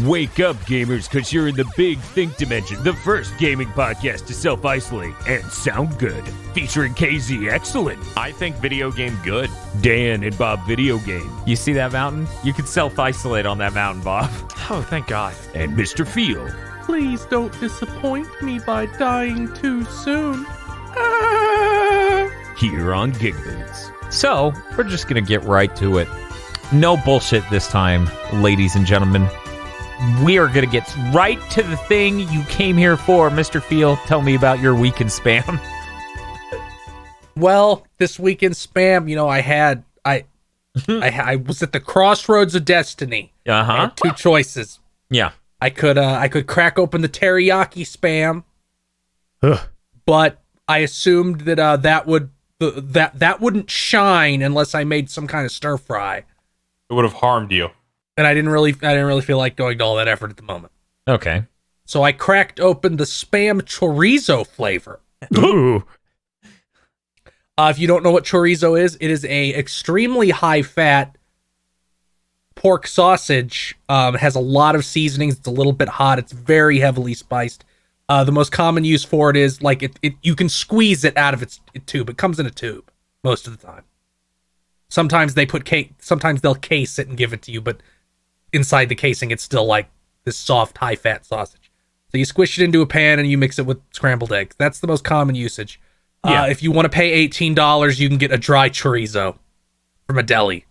Wake up, gamers, because you're in the Big Think Dimension, the first gaming podcast to self-isolate and sound good. Featuring KZ Excellent, I think video game good. Dan and Bob Video Game, You see that mountain? You can self-isolate on that mountain, Bob. Oh, thank God. and Mr. Feel. Please don't disappoint me by dying too soon. Here on GigaBoots. So, we're just gonna get right to it. No bullshit this time, ladies and gentlemen. We are gonna get right to the thing you came here for. Mr. Feel, tell me about your week in spam. Well, this week in spam, you know, I was at the crossroads of destiny. I Uh-huh. had two choices. Yeah. I could crack open the teriyaki spam, but I assumed that that wouldn't shine unless I made some kind of stir fry, It would have harmed you. and I didn't really feel like going to all that effort at the moment. Okay. So I cracked open the spam chorizo flavor. Ooh. If you don't know what chorizo is, it is a extremely high-fat pork sausage. It has a lot of seasonings. It's a little bit hot. It's very heavily spiced. The most common use for it is like you can squeeze it out of its tube. It comes in a tube most of the time. Sometimes sometimes they'll case it and give it to you, but inside the casing, it's still like this soft, high-fat sausage. So you squish it into a pan and you mix it with scrambled eggs. That's the most common usage. Yeah. If you want to pay $18, you can get a dry chorizo from a deli.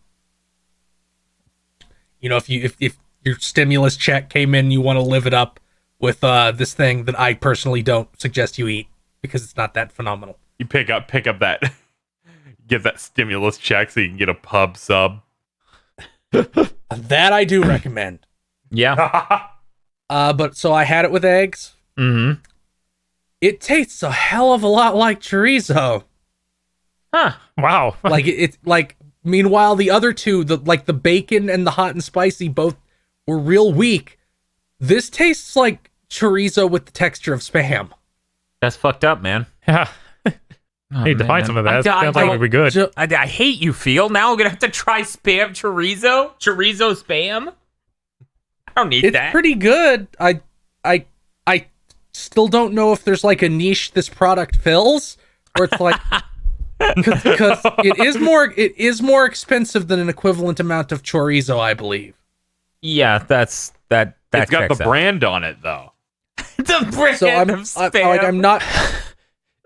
You know, if your stimulus check came in, you want to live it up with this thing that I personally don't suggest you eat because it's not that phenomenal. You pick up that, get that stimulus check so you can get a pub sub. That I do recommend. Yeah. But so I had it with eggs. Mm-hmm. It tastes a hell of a lot like chorizo. Huh. Wow. Like it's like. Meanwhile, the other two, the bacon and the hot and spicy, both were real weak. This tastes like chorizo with the texture of spam. That's fucked up, man. Yeah. Oh, Need to find some of that. Sounds like it would be good. I hate you, Feel. Now I'm gonna have to try spam chorizo? Chorizo spam? I don't need It's that. pretty good. I still don't know if there's like a niche this product fills, or it's like because it is more expensive than an equivalent amount of chorizo, I believe. Yeah, that It's got checks the out. brand on it, though. The brand So of spam. I'm not.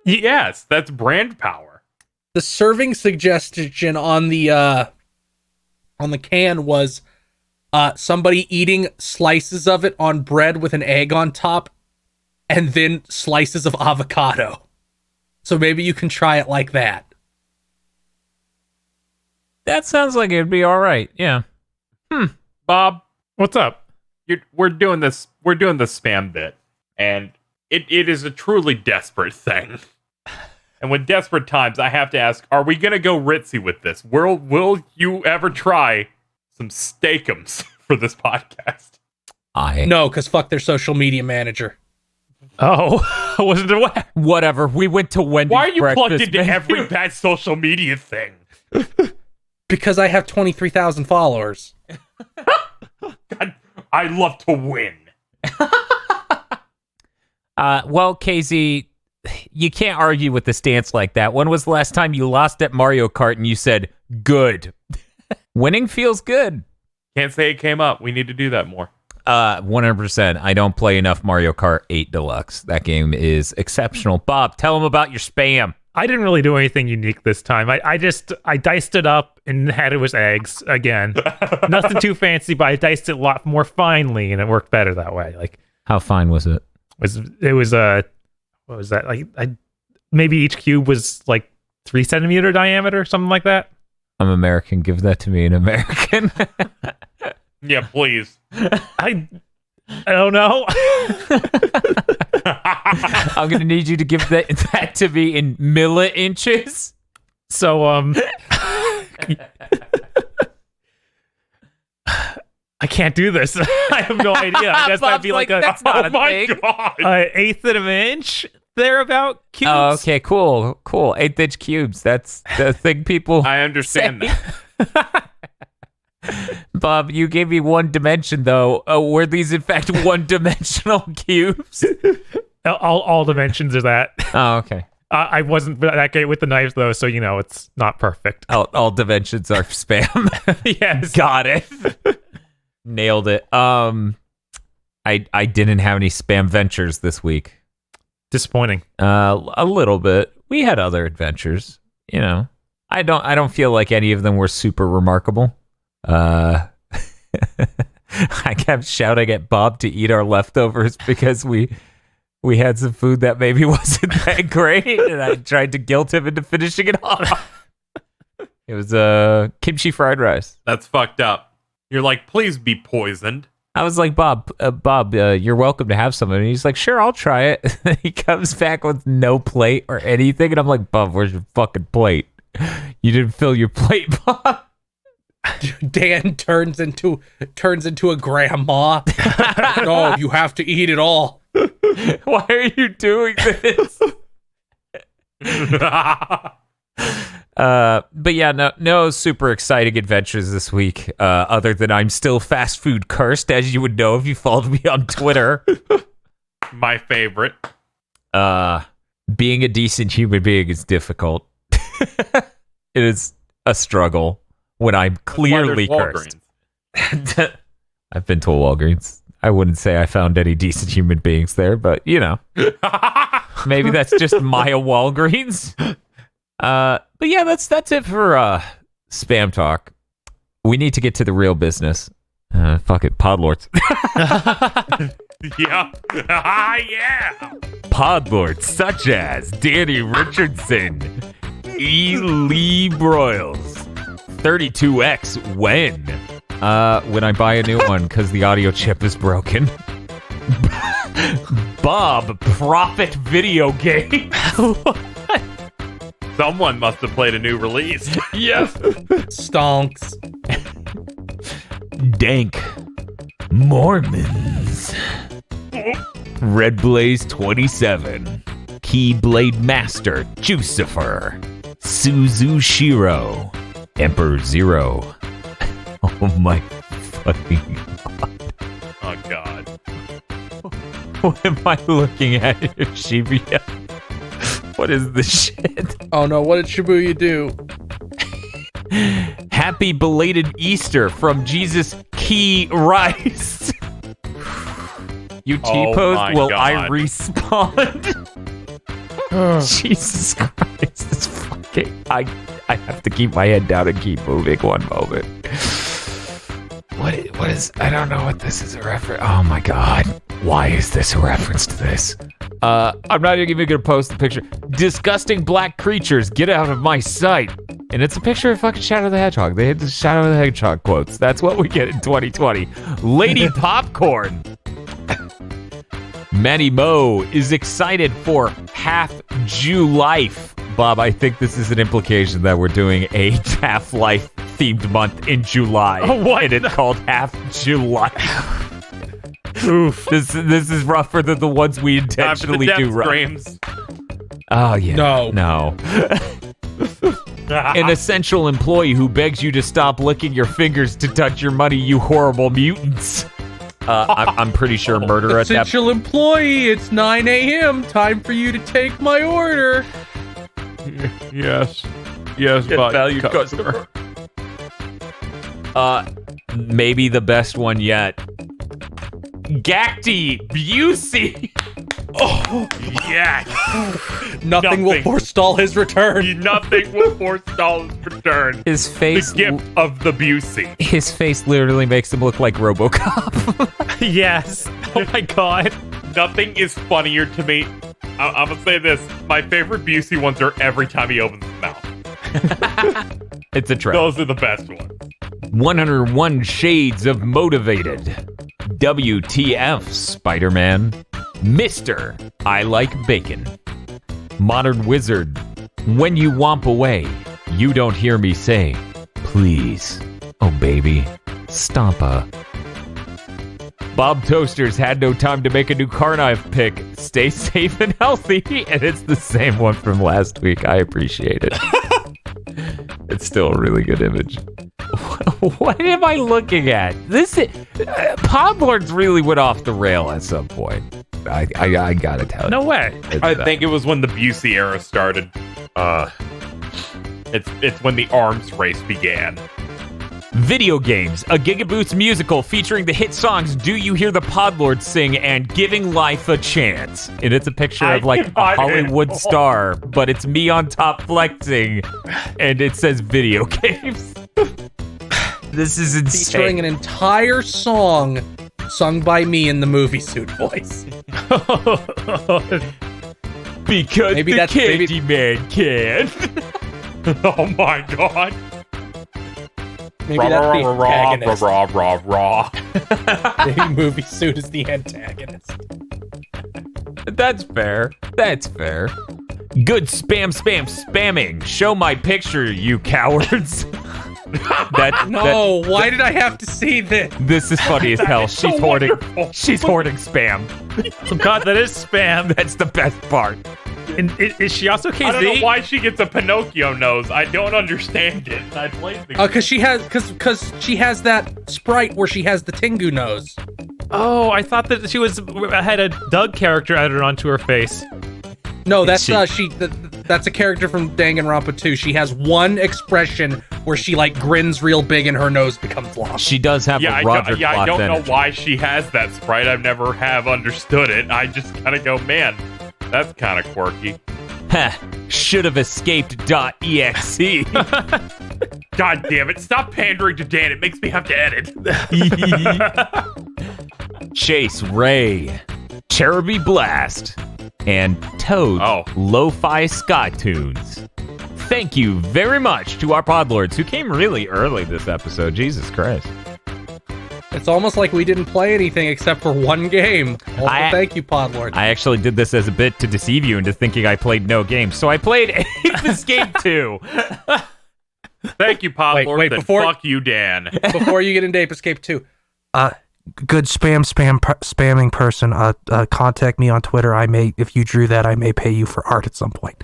Yes, that's brand power. The serving suggestion on the can was somebody eating slices of it on bread with an egg on top and then slices of avocado. So maybe you can try it like that. That sounds like it'd be all right. Yeah. Bob, What's up? we're doing this spam bit, and it is a truly desperate thing. And with desperate times, I have to ask, are we gonna go ritzy with this? Will you ever try some steakums for this podcast? No, because fuck their social media manager. Oh, I wasn't aware. Whatever. We went to Wendy's. Why are you plugged breakfast into menu. every bad social media thing? Because I have 23,000 followers. God, I love to win. Well, KZ, you can't argue with the stance like that. When was the last time you lost at Mario Kart and you said, good? Winning feels good. Can't say it came up. We need to do that more. 100%. I don't play enough Mario Kart 8 Deluxe. That game is exceptional. Bob, tell them about your spam. I didn't really do anything unique this time. I diced it up and had it with eggs again. Nothing too fancy, but I diced it a lot more finely, and it worked better that way. Like, How fine was it? it was what was that? Like, maybe each cube was like 3 centimeter diameter, something like that. I'm American. Give that to me in American. Yeah, please. I don't know. I'm going to need you to give that to me in milli-inches. So, I can't do this. I have no idea. I guess that'd be like a that's not Oh a my thing. god. eighth of an inch thereabout cubes. Oh, okay, cool. 1/8-inch cubes. That's the thing people I understand say. that. Bob, you gave me one dimension, though. Were these, in fact, one-dimensional cubes? All dimensions are that. Oh, okay. I wasn't that great with the knives, though, so, it's not perfect. All dimensions are spam. Yes. Got it. Nailed it. I didn't have any spam ventures this week. Disappointing. A little bit. We had other adventures, I don't feel like any of them were super remarkable. I kept shouting at Bob to eat our leftovers because we had some food that maybe wasn't that great, and I tried to guilt him into finishing it off. It was kimchi fried rice. That's fucked up. You're like, please be poisoned. I was like, Bob, you're welcome to have some. And he's like, sure, I'll try it. He comes back with no plate or anything, and I'm like, Bob, where's your fucking plate? You didn't fill your plate, Bob. Dan turns into a grandma. No, you have to eat it all. Why are you doing this? But yeah, no super exciting adventures this week, other than I'm still fast food cursed, as you would know if you followed me on Twitter. My favorite. Being a decent human being is difficult. It is a struggle when I'm clearly cursed. I've been to a Walgreens. I wouldn't say I found any decent human beings there, but maybe that's just my Walgreens. But yeah, that's it for spam talk. We need to get to the real business. Fuck it, Podlords. Yeah. Yeah. Podlords such as Danny Richardson, E. Lee Broyles, 32X when I buy a new one because the audio chip is broken. Bob Profit Video Game. Someone must have played a new release. Yes. Stonks. Dank Mormons. Red Blaze 27. Keyblade Master Jucifer. Suzu Shiro. Emperor Zero. Oh my fucking god. Oh god. What am I looking at here, Shibuya? What is this shit? Oh no, what did Shibuya do? Happy belated Easter from Jesus Key Rice. You T-posed, will I respawn? Jesus Christ, this fucking... I have to keep my head down and keep moving one moment. What is... I don't know what this is a reference... Oh my god. Why is this a reference to this? I'm not even gonna post the picture. Disgusting black creatures, get out of my sight. And it's a picture of fucking Shadow the Hedgehog. They had the Shadow the Hedgehog quotes. That's what we get in 2020. Lady Popcorn. Manny Mo is excited for Half-Jew-Life. Bob, I think this is an implication that we're doing a Half-Life themed month in July. Oh, what? And it's called Half-Jew-Life. Oof. This is rougher than the ones we intentionally do right. Screams. Oh yeah. No. An essential employee who begs you to stop licking your fingers to touch your money, you horrible mutants. I'm pretty sure murder at that. Essential employee, it's 9 a.m. Time for you to take my order. Yes. Yes, Get but valued customer. Maybe the best one yet. Gacti Busey. Oh, yes. Nothing will forestall his return. Nothing will forestall his return. His face. The gift of the Busey. His face literally makes him look like RoboCop. Yes. Oh my god. Nothing is funnier to me. I'm gonna say this. My favorite Busey ones are every time he opens his mouth. It's a trap. Those are the best ones. 101 Shades of Motivated. WTF Spider-Man. Mr. I Like Bacon. Modern Wizard. When you womp away, you don't hear me say, please, oh baby, stompa. Bob Toasters had no time to make a new car knife pick. Stay safe and healthy. And it's the same one from last week. I appreciate it. It's still a really good image. What am I looking at? Podlords really went off the rail at some point. I gotta tell you. No way. I think it was when the Busey era started. It's when the arms race began. Video Games, a GigaBoots musical featuring the hit songs Do You Hear the Podlords Sing and Giving Life a Chance. And it's a picture of like a Hollywood star, but it's me on top flexing, and it says Video Games. This is insane. Featuring an entire song sung by me in the movie suit voice. Because Maybe the that's- maybe- Candyman can. Oh my god. Maybe that's the antagonist. Raw. Maybe movie suit is the antagonist. That's fair. That's fair. Good spamming. Show my picture, you cowards. Why did I have to see this? This is funny as hell. so She's hoarding wonderful. spam. Oh God, that is spam. That's the best part. And is she also KZ? I don't know why she gets a Pinocchio nose. I don't understand it. I played the Because she has that sprite where she has the Tengu nose. Oh, I thought that she had a Doug character added onto her face. No, that's that's a character from Danganronpa 2. She has one expression where she like grins real big and her nose becomes lost. She does have a Roger I don't know energy. why she has that sprite. I've never have understood it. I just kind of go, man, that's kind of quirky. Should have escaped.exe. God damn it. Stop pandering to Dan. It makes me have to edit. Chase Ray, Cheruby Blast, and Toad Lo-Fi Sky Tunes. Thank you very much to our Podlords who came really early this episode. Jesus Christ. It's almost like we didn't play anything except for one game. Also, thank you, Podlord. I actually did this as a bit to deceive you into thinking I played no games. So I played Ape Escape 2. Thank you, Podlord. Wait, then before- fuck you, Dan. Before you get into Ape Escape 2. Good spamming person. Contact me on Twitter. If you drew that, I may pay you for art at some point.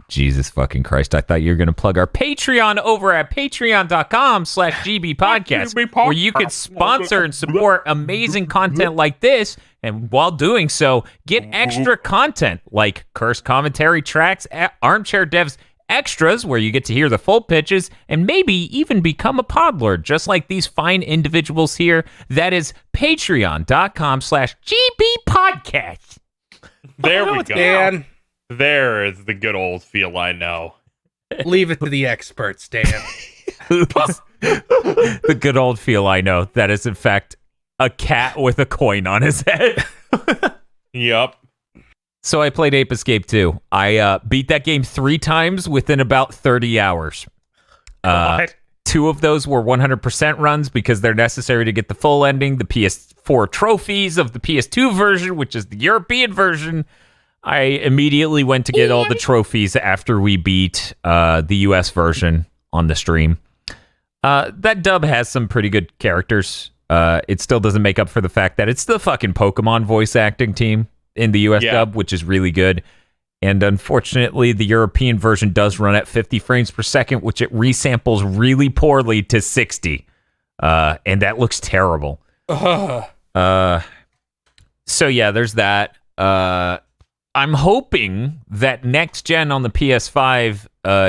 Jesus fucking Christ. I thought you were going to plug our Patreon over at patreon.com/GB podcast, where you could sponsor and support amazing content like this. And while doing so, get extra content like cursed commentary tracks, Armchair Devs extras, where you get to hear the full pitches, and maybe even become a Podlord, just like these fine individuals here. That is patreon.com/GB podcast. There we go. Dan, There is the good old feel I know. leave it to the experts, Dan. The good old feel I know. That is, in fact, a cat with a coin on his head. Yup. So I played Ape Escape 2. I beat that game 3 times within about 30 hours. What? 2 of those were 100% runs because they're necessary to get the full ending. The PS4 trophies of the PS2 version, which is the European version. I immediately went to get all the trophies after we beat the US version on the stream. That dub has some pretty good characters. It still doesn't make up for the fact that it's the fucking Pokemon voice acting team in the US dub, which is really good. And unfortunately, the European version does run at 50 frames per second, which it resamples really poorly to 60. And that looks terrible. So yeah, there's that. I'm hoping that next gen on the PS5,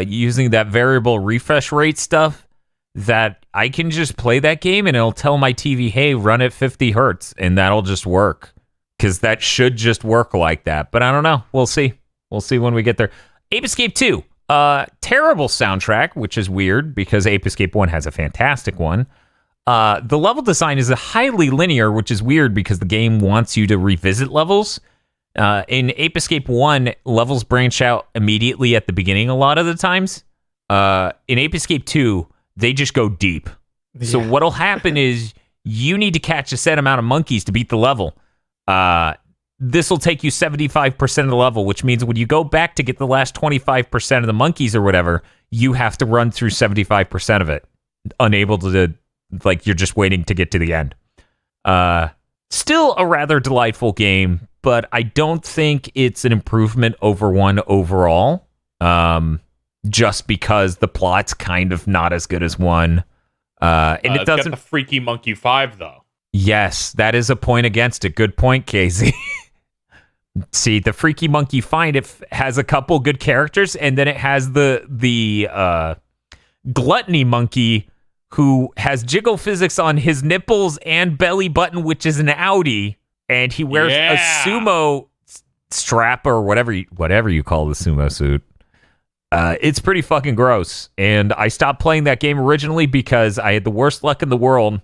using that variable refresh rate stuff, that I can just play that game and it'll tell my TV, hey, run at 50 hertz, and that'll just work. Because that should just work like that. But I don't know. We'll see. We'll see when we get there. Ape Escape 2. Terrible soundtrack, which is weird because Ape Escape 1 has a fantastic one. The level design is highly linear, which is weird because the game wants you to revisit levels. In Ape Escape 1, levels branch out immediately at the beginning a lot of the times. In Ape Escape 2, they just go deep. Yeah. So what'll happen is you need to catch a set amount of monkeys to beat the level. This will take you 75% of the level, which means when you go back to get the last 25% of the monkeys or whatever, you have to run through 75% of it. Unable to, like, you're just waiting to get to the end. Still a rather delightful game, but I don't think it's an improvement over 1 overall. just because the plot's kind of not as good as 1. And it doesn't. Got the Freaky Monkey 5 though. Yes, that is a point against it. Good point, Casey. See, the Freaky Monkey Find it has a couple good characters, and then it has the Gluttony Monkey who has jiggle physics on his nipples and belly button, which is an outie, and he wears a sumo strap or whatever you call the sumo suit. It's pretty fucking gross, and I stopped playing that game originally because I had the worst luck in the world.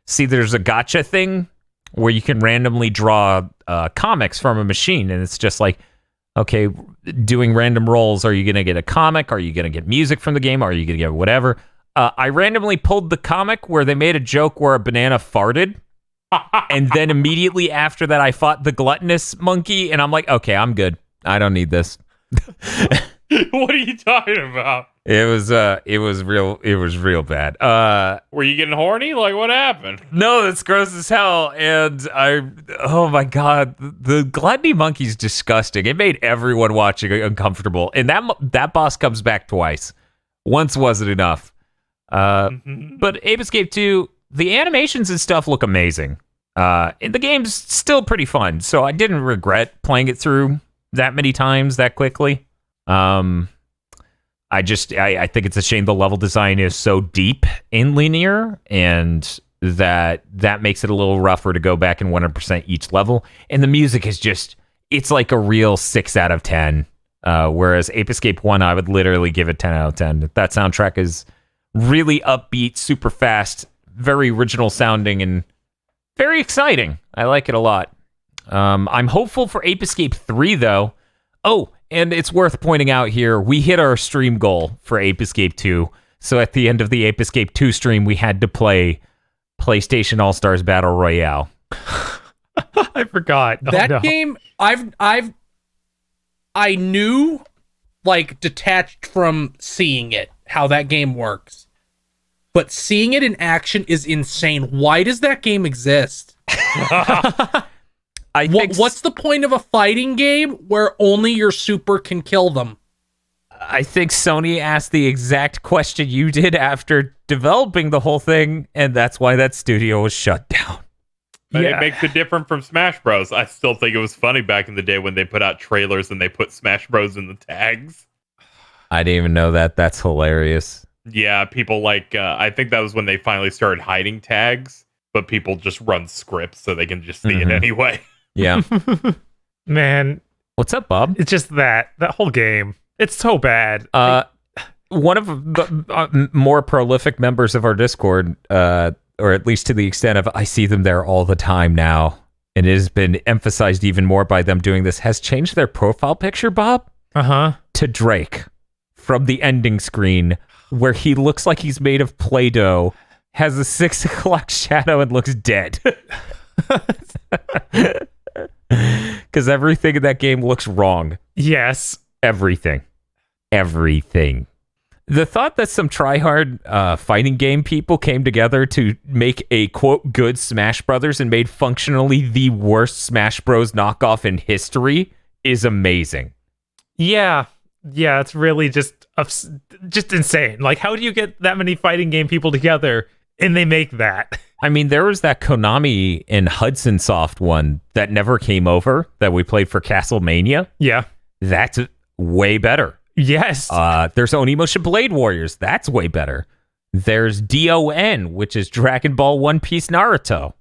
See, there's a gacha thing where you can randomly draw comics from a machine, and it's just like, okay, doing random rolls. Are you going to get a comic? Are you going to get music from the game? Are you going to get whatever? I randomly pulled the comic where they made a joke where a banana farted, and then immediately after that, I fought the gluttonous monkey, and I'm like, okay, I'm good. I don't need this. What are you talking about? It was real bad. Were you getting horny? Like, what happened? No, it's gross as hell. And oh my God, the Gluttony Monkey's disgusting. It made everyone watching uncomfortable. And that boss comes back twice. Once wasn't enough. But Ape Escape 2, the animations and stuff look amazing. And the game's still pretty fun. So I didn't regret playing it through that many times that quickly. I think it's a shame the level design is so deep in linear, and that makes it a little rougher to go back and 100% each level. And the music is just, it's like a real 6 out of 10. Whereas Ape Escape 1, I would literally give it 10 out of 10. That soundtrack is really upbeat, super fast, very original sounding, and very exciting. I like it a lot. I'm hopeful for Ape Escape 3, though. Oh, and it's worth pointing out here, we hit our stream goal for Ape Escape 2. So at the end of the Ape Escape 2 stream, we had to play PlayStation All-Stars Battle Royale. I forgot. That game, I knew, like, detached from seeing it, how that game works. But seeing it in action is insane. Why does that game exist? What's the point of a fighting game where only your super can kill them? I think Sony asked the exact question you did after developing the whole thing, and that's why that studio was shut down. But it makes it different from Smash Bros. I still think it was funny back in the day when they put out trailers and they put Smash Bros in the tags. I didn't even know that. That's hilarious. Yeah, people I think that was when they finally started hiding tags, but people just run scripts so they can just see it anyway. Yeah. Man. What's up, Bob? It's just that whole game. It's so bad. One of the more prolific members of our Discord, or at least to the extent of I see them there all the time now, and it has been emphasized even more by them doing this, has changed their profile picture, Bob, to Drake from the ending screen, where he looks like he's made of Play-Doh, has a 6 o'clock shadow, and looks dead. Because everything in that game looks wrong. Yes. Everything. The thought that some tryhard fighting game people came together to make a, quote, good Smash Brothers and made functionally the worst Smash Bros knockoff in history is amazing. Yeah, it's really just insane. Like, how do you get that many fighting game people together and they make that? I mean, there was that Konami and Hudson Soft one that never came over that we played for Castlemania. Yeah. That's way better. Yes. There's Onimusha Blade Warriors. That's way better. There's DON, which is Dragon Ball One Piece Naruto.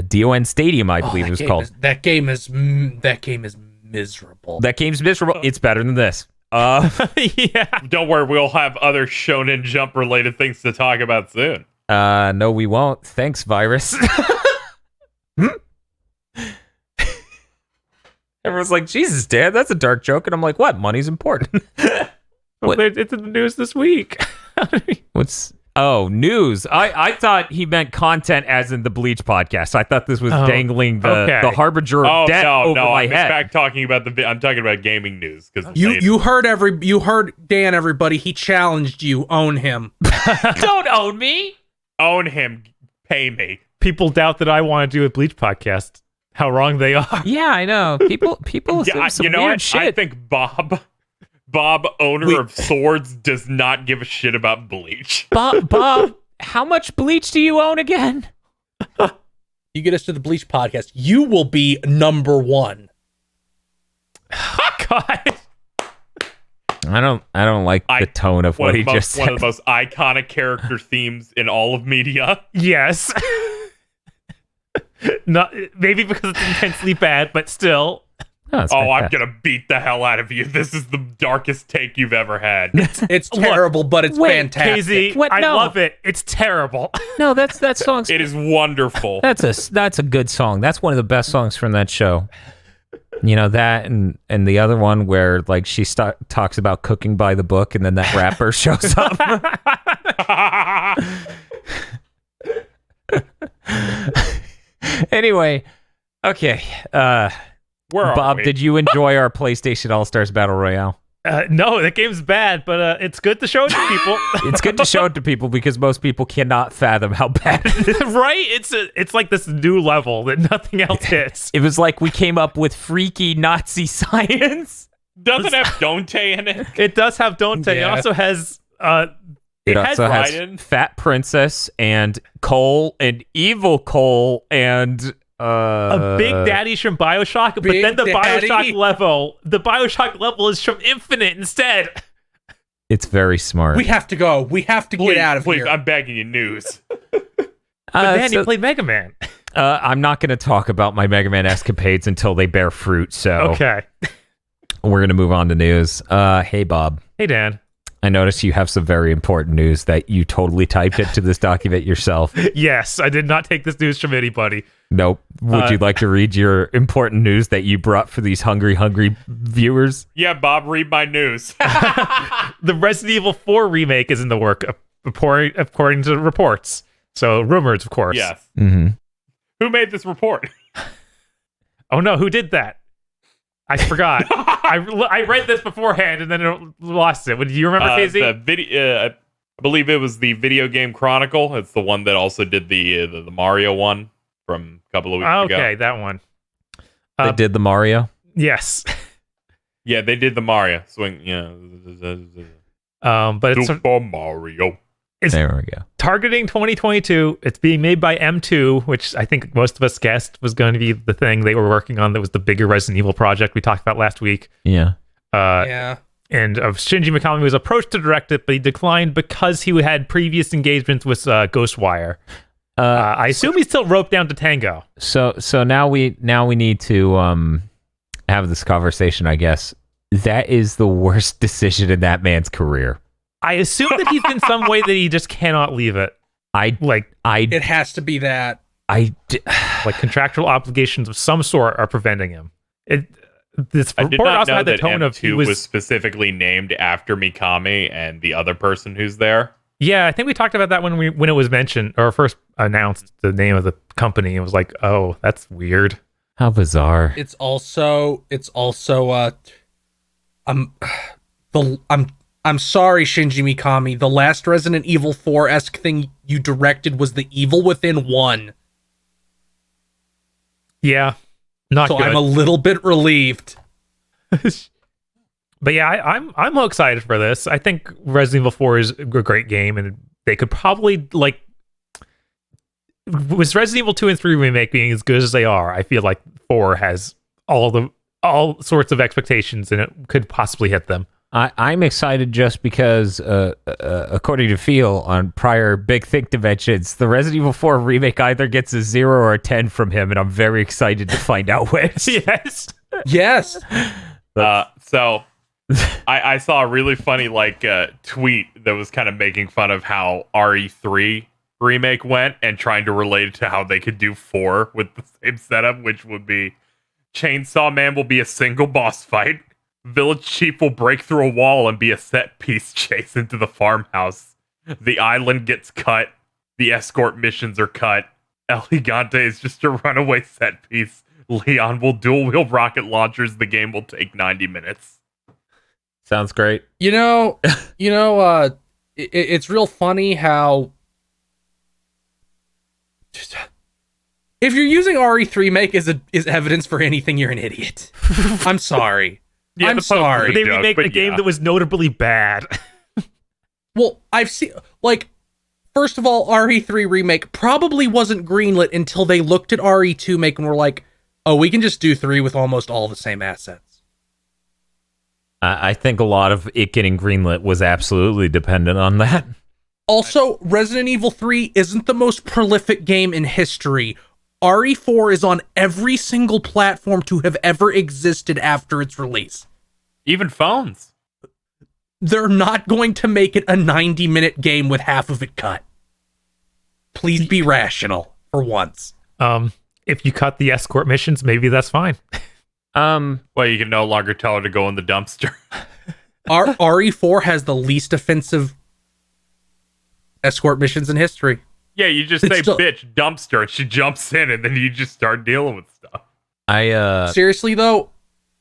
DON Stadium, I believe it was called. That game is miserable. That game's miserable. It's better than this. Yeah. Don't worry, we'll have other Shonen Jump related things to talk about soon. No, we won't. Thanks, Virus. Everyone's like, Jesus, Dad, that's a dark joke. And I'm like, what? Money's important. It's in the news this week. News. I thought he meant content as in the Bleach podcast. I thought this was dangling the harbinger of death over my head. I'm talking about I'm talking about gaming news. You heard Dan, everybody. He challenged you. Own him. Don't own me. Own him. Pay me. People doubt that I want to do a Bleach podcast. How wrong they are. Yeah, I know. People assume some weird shit. I think Bob Bob, owner of swords, does not give a shit about Bleach. Bob, how much Bleach do you own again? You get us to the Bleach podcast, you will be number one. God. I don't like the tone of what he just said. One of the most iconic character themes in all of media. Yes. Not maybe because it's intensely bad, but still. No, I'm gonna beat the hell out of you. This is the darkest take you've ever had. It's terrible, but it's fantastic. KZ, I love it. It's terrible. No, that song's It is wonderful. that's a good song. That's one of the best songs from that show. You know that, and the other one where like she talks about cooking by the book, and then that rapper shows up. Anyway, okay. Bob, did you enjoy our PlayStation All-Stars Battle Royale? No, that game's bad, but it's good to show it to people. It's good to show it to people because most people cannot fathom how bad it is. Right? It's like this new level that nothing else hits. It was like we came up with freaky Nazi science. Doesn't have Dante in it. It does have Dante. Yeah. It also has It also has Raiden. Fat Princess and Cole and Evil Cole and a Big Daddy's from BioShock, but then the BioShock level is from Infinite instead. It's very smart. We have to go. We have to get out of Please, here. I'm begging you, news. But then you played Mega Man. I'm not going to talk about my Mega Man escapades until they bear fruit, so Okay. we're going to move on to news. Hey, Bob. Hey, Dan. I noticed you have some very important news that you totally typed into this document yourself. Yes, I did not take this news from anybody. Nope. Would you like to read your important news that you brought for these hungry viewers? Yeah, Bob, read my news. The Resident Evil 4 remake is in the work, according to reports. So, rumors, of course. Yes. Mm-hmm. Who made this report? Oh, no, who did that? I forgot. I read this beforehand and then lost it. Do you remember, KZ? The video, I believe it was the Video Game Chronicle. It's the one that also did the Mario one from a couple of weeks ago. Okay, that one. They did the Mario? Yes. Yeah, they did the Mario swing. Yeah, But it's Super Mario. There we go. targeting 2022. It's being made by M2, which I think most of us guessed was going to be the thing they were working on. That was the bigger Resident Evil project we talked about last week. Yeah. Yeah. And Shinji Mikami was approached to direct it, but he declined because he had previous engagements with Ghostwire. I assume he's still roped down to Tango. So now we need to have this conversation, I guess. That is the worst decision in that man's career. I assume that he's in some way that he just cannot leave it. It has to be that. Like contractual obligations of some sort are preventing him. This I did report not also know had the that tone of he M2 was specifically named after Mikami and the other person who's there. Yeah, I think we talked about that when it was mentioned or first announced the name of the company. It was like, oh, that's weird. How bizarre. It's also I'm sorry, Shinji Mikami. The last Resident Evil 4-esque thing you directed was The Evil Within 1. Yeah, not so good. I'm a little bit relieved. But yeah, I'm excited for this. I think Resident Evil 4 is a great game, and they could probably with Resident Evil 2 and 3 remake being as good as they are, I feel like 4 has all sorts of expectations, and it could possibly hit them. I'm excited just because, according to Phil on prior Big Think Dimensions, the Resident Evil 4 remake either gets a 0 or a 10 from him, and I'm very excited to find out which. Yes. Yes. So I saw a really funny tweet that was kind of making fun of how RE3 remake went and trying to relate it to how they could do 4 with the same setup, which would be Chainsaw Man will be a single boss fight. Village Chief will break through a wall and be a set-piece chase into the farmhouse. The island gets cut. The escort missions are cut. El Gigante is just a runaway set-piece. Leon will dual-wheel rocket launchers. The game will take 90 minutes. Sounds great. It's real funny how if you're using RE3 make is evidence for anything, you're an idiot. I'm sorry. Yeah, I'm the post sorry. was a They joke, remake but a game yeah. that was notably bad. Well, I've seen, like, first of all, RE3 Remake probably wasn't greenlit until they looked at RE2 Make and were like, oh, we can just do 3 with almost all the same assets. I think a lot of it getting greenlit was absolutely dependent on that. Also, Resident Evil 3 isn't the most prolific game in history. RE4 is on every single platform to have ever existed after its release. Even phones. They're not going to make it a 90-minute game with half of it cut. Please be rational for once. If you cut the escort missions, maybe that's fine. Well, you can no longer tell her to go in the dumpster. RE4 has the least offensive escort missions in history. Yeah, you just say, bitch, dumpster, and she jumps in, and then you just start dealing with stuff. Seriously, though,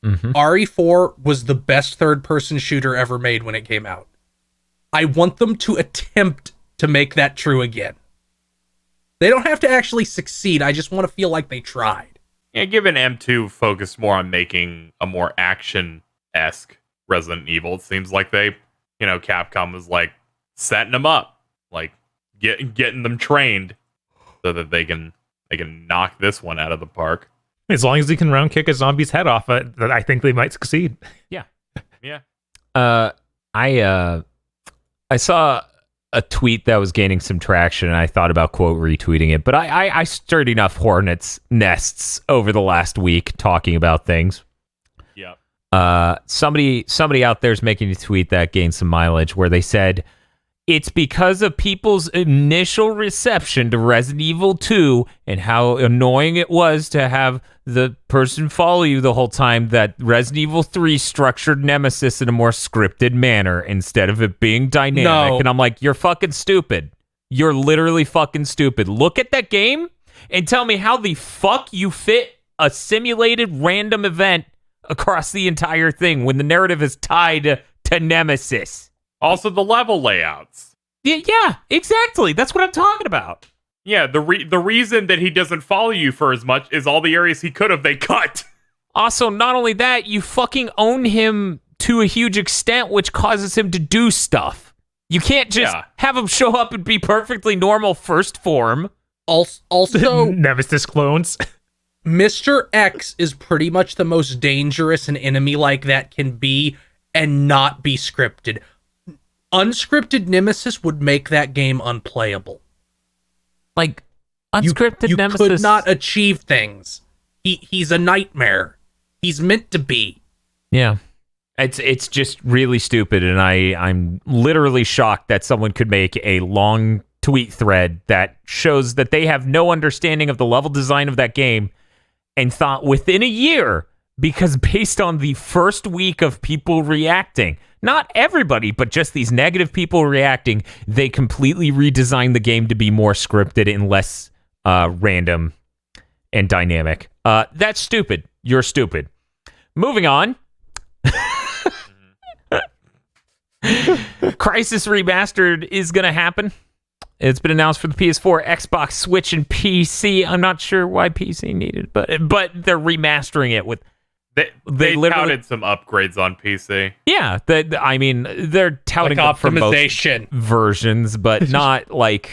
Mhm. RE4 was the best third-person shooter ever made when it came out. I want them to attempt to make that true again. They don't have to actually succeed. I just want to feel like they tried. Yeah, given M2 focused more on making a more action-esque Resident Evil, it seems like they, Capcom was like setting them up, like getting them trained so that they can knock this one out of the park. As long as he can round kick a zombie's head off, I think they might succeed. Yeah. I saw a tweet that was gaining some traction, and I thought about quote retweeting it, but I stirred enough hornets' nests over the last week talking about things. Yep. Somebody out there is making a tweet that gained some mileage where they said, it's because of people's initial reception to Resident Evil 2 and how annoying it was to have the person follow you the whole time that Resident Evil 3 structured Nemesis in a more scripted manner instead of it being dynamic. No. And I'm like, you're fucking stupid. You're literally fucking stupid. Look at that game and tell me how the fuck you fit a simulated random event across the entire thing when the narrative is tied to Nemesis. Also, the level layouts. Yeah, exactly. That's what I'm talking about. Yeah, the reason that he doesn't follow you for as much is all the areas he could have, they cut. Also, not only that, you fucking own him to a huge extent, which causes him to do stuff. You can't just have him show up and be perfectly normal first form. Also, Nemesis clones. Mr. X is pretty much the most dangerous an enemy like that can be and not be scripted. Unscripted Nemesis would make that game unplayable. Like, unscripted you Nemesis could not achieve things. He's a nightmare. He's meant to be. Yeah. It's just really stupid, and I'm literally shocked that someone could make a long tweet thread that shows that they have no understanding of the level design of that game and thought within a year, because based on the first week of people reacting, not everybody, but just these negative people reacting, they completely redesigned the game to be more scripted and less random and dynamic. That's stupid. You're stupid. Moving on. Crisis Remastered is going to happen. It's been announced for the PS4, Xbox, Switch, and PC. I'm not sure why PC needed, but they're remastering it with... They touted some upgrades on PC. Yeah, they're touting Like them for most optimization. versions, but not like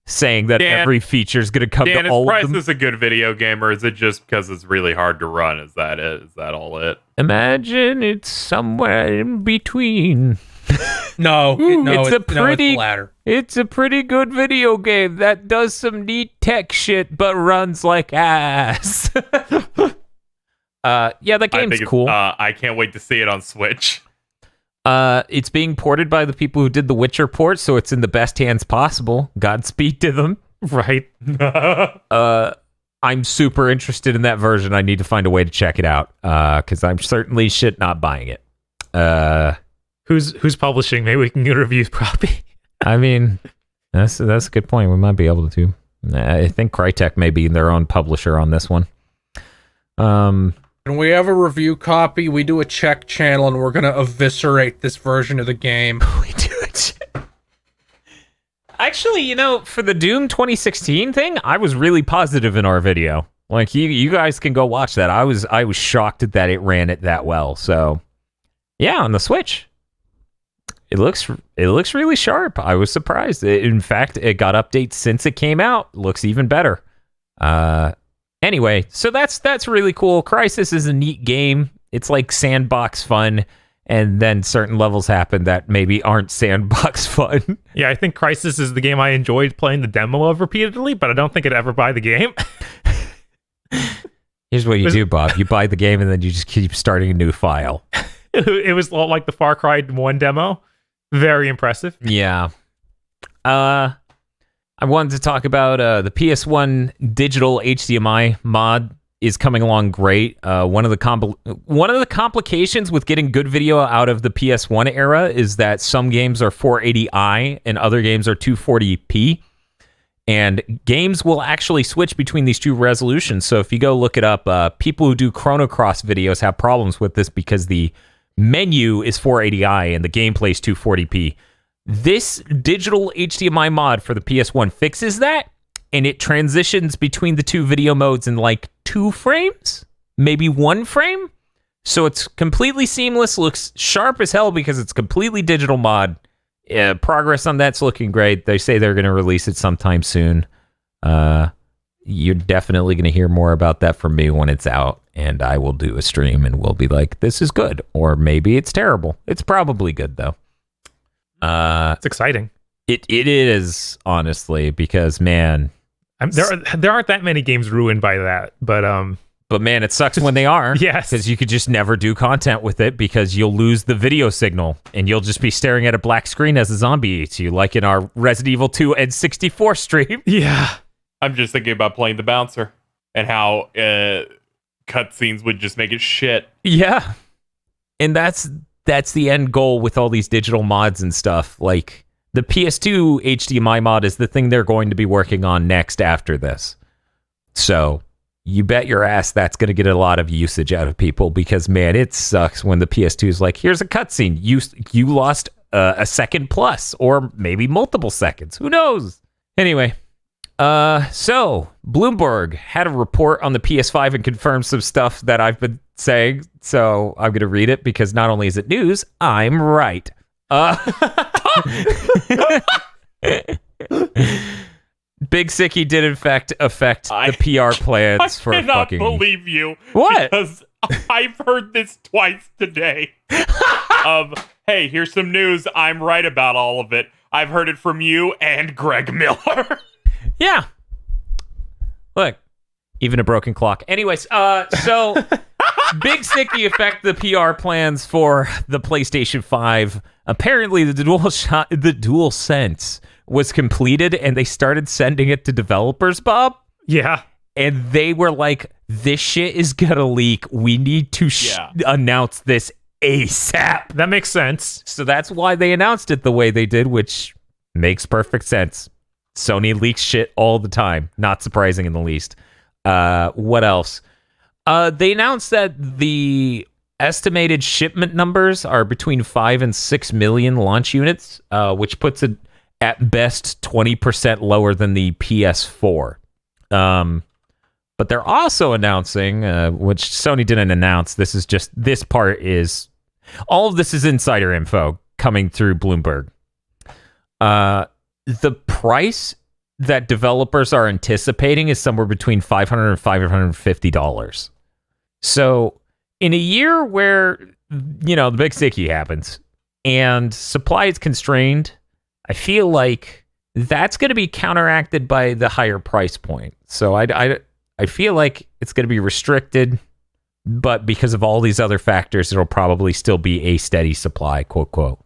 saying that every feature is going to come Dan, to is all of Price them. is a good video game, or is it just because it's really hard to run? Is that it? Is that all it? Imagine it's somewhere in between. No, it's the latter. It's a pretty good video game that does some neat tech shit, but runs like ass. Yeah, that game's cool. I can't wait to see it on Switch. It's being ported by the people who did the Witcher port, so it's in the best hands possible. Godspeed to them. Right. I'm super interested in that version. I need to find a way to check it out, because I'm certainly shit not buying it. Who's publishing? Maybe we can get a review copy. I mean, that's a good point. We might be able to. I think Crytek may be their own publisher on this one. When we have a review copy, we do a check channel, and we're gonna eviscerate this version of the game. We do it. Actually, for the Doom 2016 thing, I was really positive in our video. Like, you guys can go watch that. I was shocked that it ran it that well. So Yeah, on the Switch. It looks really sharp. I was surprised. In fact, it got updates since it came out. Looks even better. Anyway, so that's really cool. Crysis is a neat game. It's like sandbox fun, and then certain levels happen that maybe aren't sandbox fun. Yeah, I think Crysis is the game I enjoyed playing the demo of repeatedly, but I don't think I'd ever buy the game. Here's what you do, Bob. You buy the game and then you just keep starting a new file. It was like the Far Cry 1 demo. Very impressive. Yeah. I wanted to talk about the Ps1 Digital Hdmi Mod is coming along great. One of the complications with getting good video out of the PS1 era is that some games are 480i and other games are 240p. And games will actually switch between these two resolutions. So if you go look it up, people who do Chrono Cross videos have problems with this because the menu is 480i and the gameplay is 240p. This digital HDMI mod for the PS1 fixes that, and it transitions between the two video modes in like 2 frames, maybe 1 frame. So it's completely seamless, looks sharp as hell because it's completely digital mod. Progress on that's looking great. They say they're going to release it sometime soon. You're definitely going to hear more about that from me when it's out, and I will do a stream and we'll be like, this is good, or maybe it's terrible. It's probably good though. It's exciting. It is, honestly, because man, there aren't that many games ruined by that, but man, it sucks when they are. Yes, because you could just never do content with it because you'll lose the video signal and you'll just be staring at a black screen as a zombie eats you, like in our Resident Evil 2 N64 stream. Yeah, I'm just thinking about playing the bouncer and how cutscenes would just make it shit. Yeah, and that's the end goal with all these digital mods and stuff. Like the PS2 HDMI mod is the thing they're going to be working on next after this. So you bet your ass that's going to get a lot of usage out of people because, man, it sucks when the PS2 is like, here's a cutscene. You lost a second plus or maybe multiple seconds. Who knows? Anyway, so Bloomberg had a report on the PS5 and confirmed some stuff that I've been saying. So I'm going to read it because not only is it news, I'm right. Big Sicky did in fact affect the PR plans for fucking... I cannot believe you. What? Because I've heard this twice today. Hey, here's some news. I'm right about all of it. I've heard it from you and Greg Miller. Yeah. Look, even a broken clock. Anyways, so Big Sicky affect the PR plans for the PlayStation 5. Apparently, the DualSense was completed, and they started sending it to developers, Bob. Yeah. And they were like, this shit is gonna leak. We need to announce this ASAP. That makes sense. So that's why they announced it the way they did, which makes perfect sense. Sony leaks shit all the time. Not surprising in the least. What else? They announced that the estimated shipment numbers are between 5 and 6 million launch units, which puts it at best 20% lower than the PS4. But they're also announcing, which Sony didn't announce, this part is, all of this is insider info coming through Bloomberg. The price that developers are anticipating is somewhere between $500 and $550. So in a year where, the Big Sicky happens and supply is constrained, I feel like that's going to be counteracted by the higher price point. So I feel like it's going to be restricted, but because of all these other factors, it'll probably still be a steady supply, quote, quote.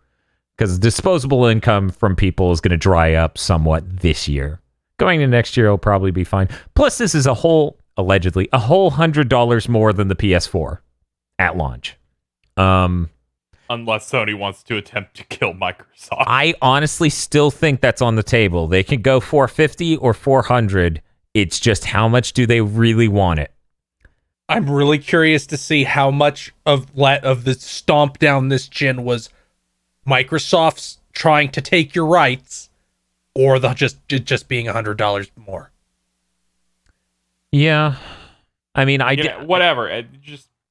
Because disposable income from people is going to dry up somewhat this year. Going to next year, it'll probably be fine. Plus, this is allegedly, a whole $100 more than the PS4 at launch. Unless Sony wants to attempt to kill Microsoft. I honestly still think that's on the table. They can go $450 or $400. It's just how much do they really want it? I'm really curious to see how much of the stomp down this chin was Microsoft's trying to take your rights, or the just being $100 more. Yeah, I mean, whatever.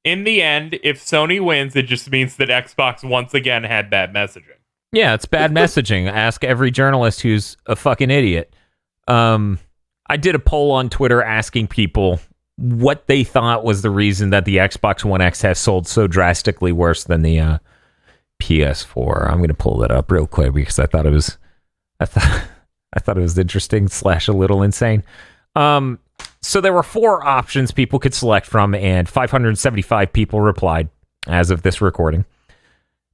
In the end, if Sony wins, it just means that Xbox once again had bad messaging. Yeah, it's bad messaging. Ask every journalist who's a fucking idiot. I did a poll on Twitter asking people what they thought was the reason that the Xbox One X has sold so drastically worse than the PS4. I'm going to pull that up real quick because I thought it was interesting / a little insane. So there were 4 options people could select from, and 575 people replied as of this recording.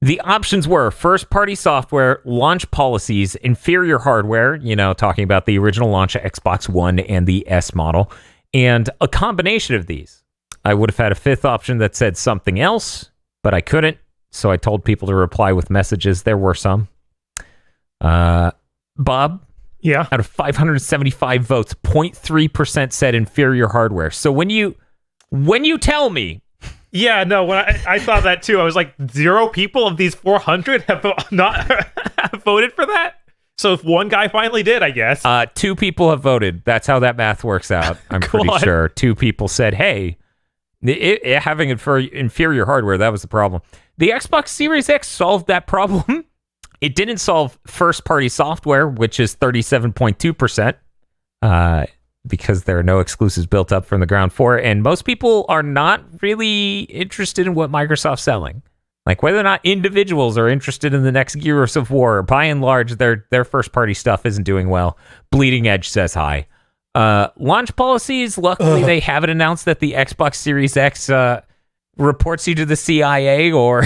The options were first-party software, launch policies, inferior hardware, talking about the original launch of Xbox One and the S model, and a combination of these. I would have had a 5th option that said something else, but I couldn't, so I told people to reply with messages. There were some. Bob? Yeah. Out of 575 votes, 0.3% said inferior hardware. So when you tell me... Yeah, no, when I thought that too, I was like, 0 people of these 400 have not voted for that? So if one guy finally did, I guess. 2 people have voted. That's how that math works out. I'm pretty sure. 2 people said, hey, having inferior hardware, that was the problem. The Xbox Series X solved that problem. It didn't solve first-party software, which is 37.2%. Because there are no exclusives built up from the ground floor, and most people are not really interested in what Microsoft's selling. Like whether or not individuals are interested in the next Gears of War, by and large, their first-party stuff isn't doing well. Bleeding Edge says hi. Launch policies, luckily they haven't announced that the Xbox Series X reports you to the CIA or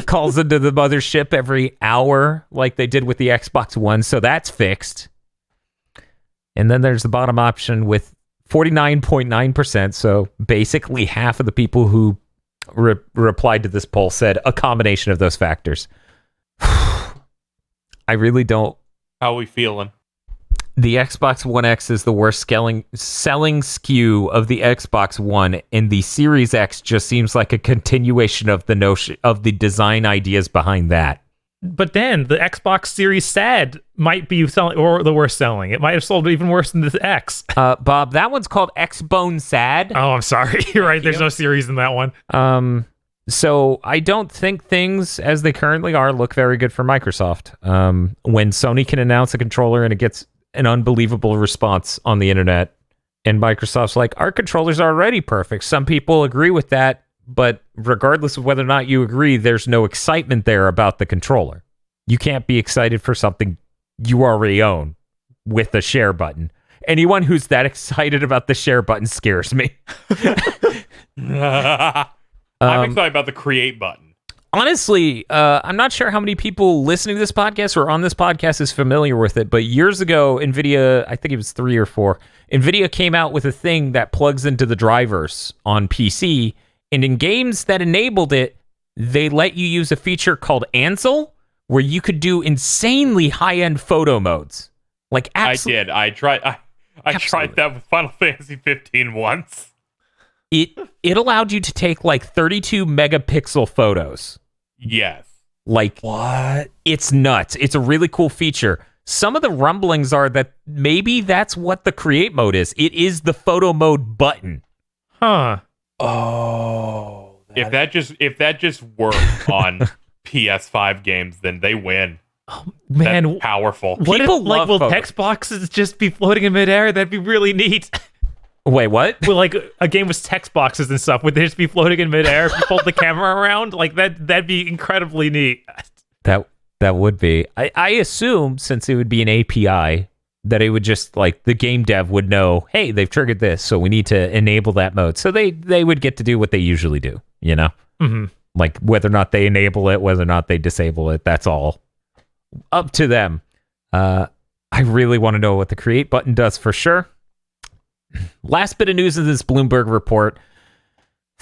calls into the mothership every hour like they did with the Xbox One, so that's fixed. And then there's the bottom option with 49.9%. So basically half of the people who replied to this poll said a combination of those factors. I really don't. How are we feeling? The Xbox One X is the worst selling SKU of the Xbox One, and the Series X just seems like a continuation of the notion of the design ideas behind that. But then the Xbox Series SAD might be selling, or the worst selling. It might have sold even worse than the X. Bob, that one's called Xbone SAD. Oh, I'm sorry. You're right. There's no series in that one. So I don't think things as they currently are look very good for Microsoft. When Sony can announce a controller and it gets an unbelievable response on the internet, and Microsoft's like, our controllers are already perfect. Some people agree with that. But regardless of whether or not you agree, there's no excitement there about the controller. You can't be excited for something you already own with the share button. Anyone who's that excited about the share button scares me. I'm excited about the create button. Honestly, I'm not sure how many people listening to this podcast or on this podcast is familiar with it, but years ago, NVIDIA, I think it was 3 or 4, NVIDIA came out with a thing that plugs into the drivers on PC. And in games that enabled it, they let you use a feature called Ansel, where you could do insanely high-end photo modes. Like I did. I tried that with Final Fantasy 15 once. It allowed you to take like 32 megapixel photos. Yes. Like What? It's nuts. It's a really cool feature. Some of the rumblings are that maybe that's what the create mode is. It is the photo mode button. Huh. Oh. If that just worked on PS5 games, then they win. Man, That's powerful. what if, People like, love will photos. text boxes just be floating in midair? That'd be really neat. Wait, what? Well, like a game with text boxes and stuff, would they just be floating in midair if you pulled the camera around? Like that'd be incredibly neat. That would be. I assume since it would be an API that it would just like the game dev would know, hey, they've triggered this, so we need to enable that mode. So they would get to do what they usually do, you know? Mm-hmm. Like whether or not they enable it, whether or not they disable it, that's all up to them. I really want to know what the create button does for sure. Last bit of news in this Bloomberg report.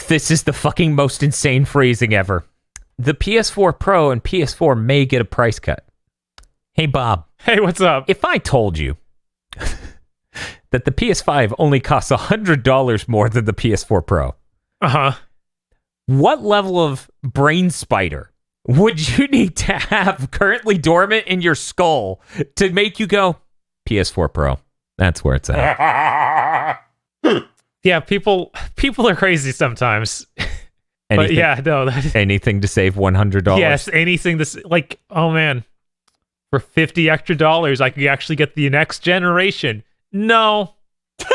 This is the fucking most insane phrasing ever. The PS4 Pro and PS4 may get a price cut. Hey, Bob. Hey, what's up? If I told you that the PS5 only costs $100 more than the PS4 Pro, Uh-huh. what level of brain spider would you need to have currently dormant in your skull to make you go, PS4 Pro? That's where it's at. Yeah, people are crazy sometimes. But yeah, no. Anything to save $100. Yes, anything like, oh man, for $50 extra, I could actually get the next generation. No,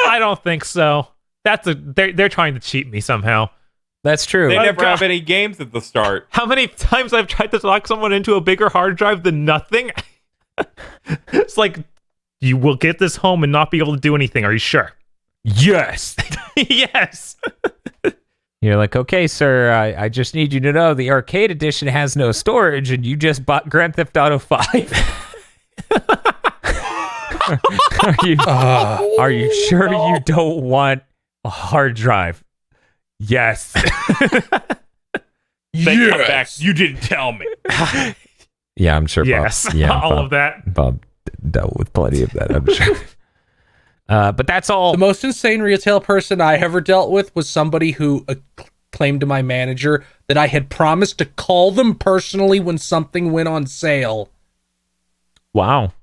I don't think so. They're trying to cheat me somehow. That's true. They never have any games at the start. How many times I've tried to lock someone into a bigger hard drive than nothing? It's like, you will get this home and not be able to do anything. Are you sure? Yes. Yes. You're like, okay, sir, I just need you to know the arcade edition has no storage, and you just bought Grand Theft Auto 5. Are you sure you don't want a hard drive? Yes. They come back. You didn't tell me. Yeah, I'm sure. Yes. Bob, yeah, all of that. Bob dealt with plenty of that, I'm sure. But that's all. The most insane retail person I ever dealt with was somebody who claimed to my manager that I had promised to call them personally when something went on sale. Wow.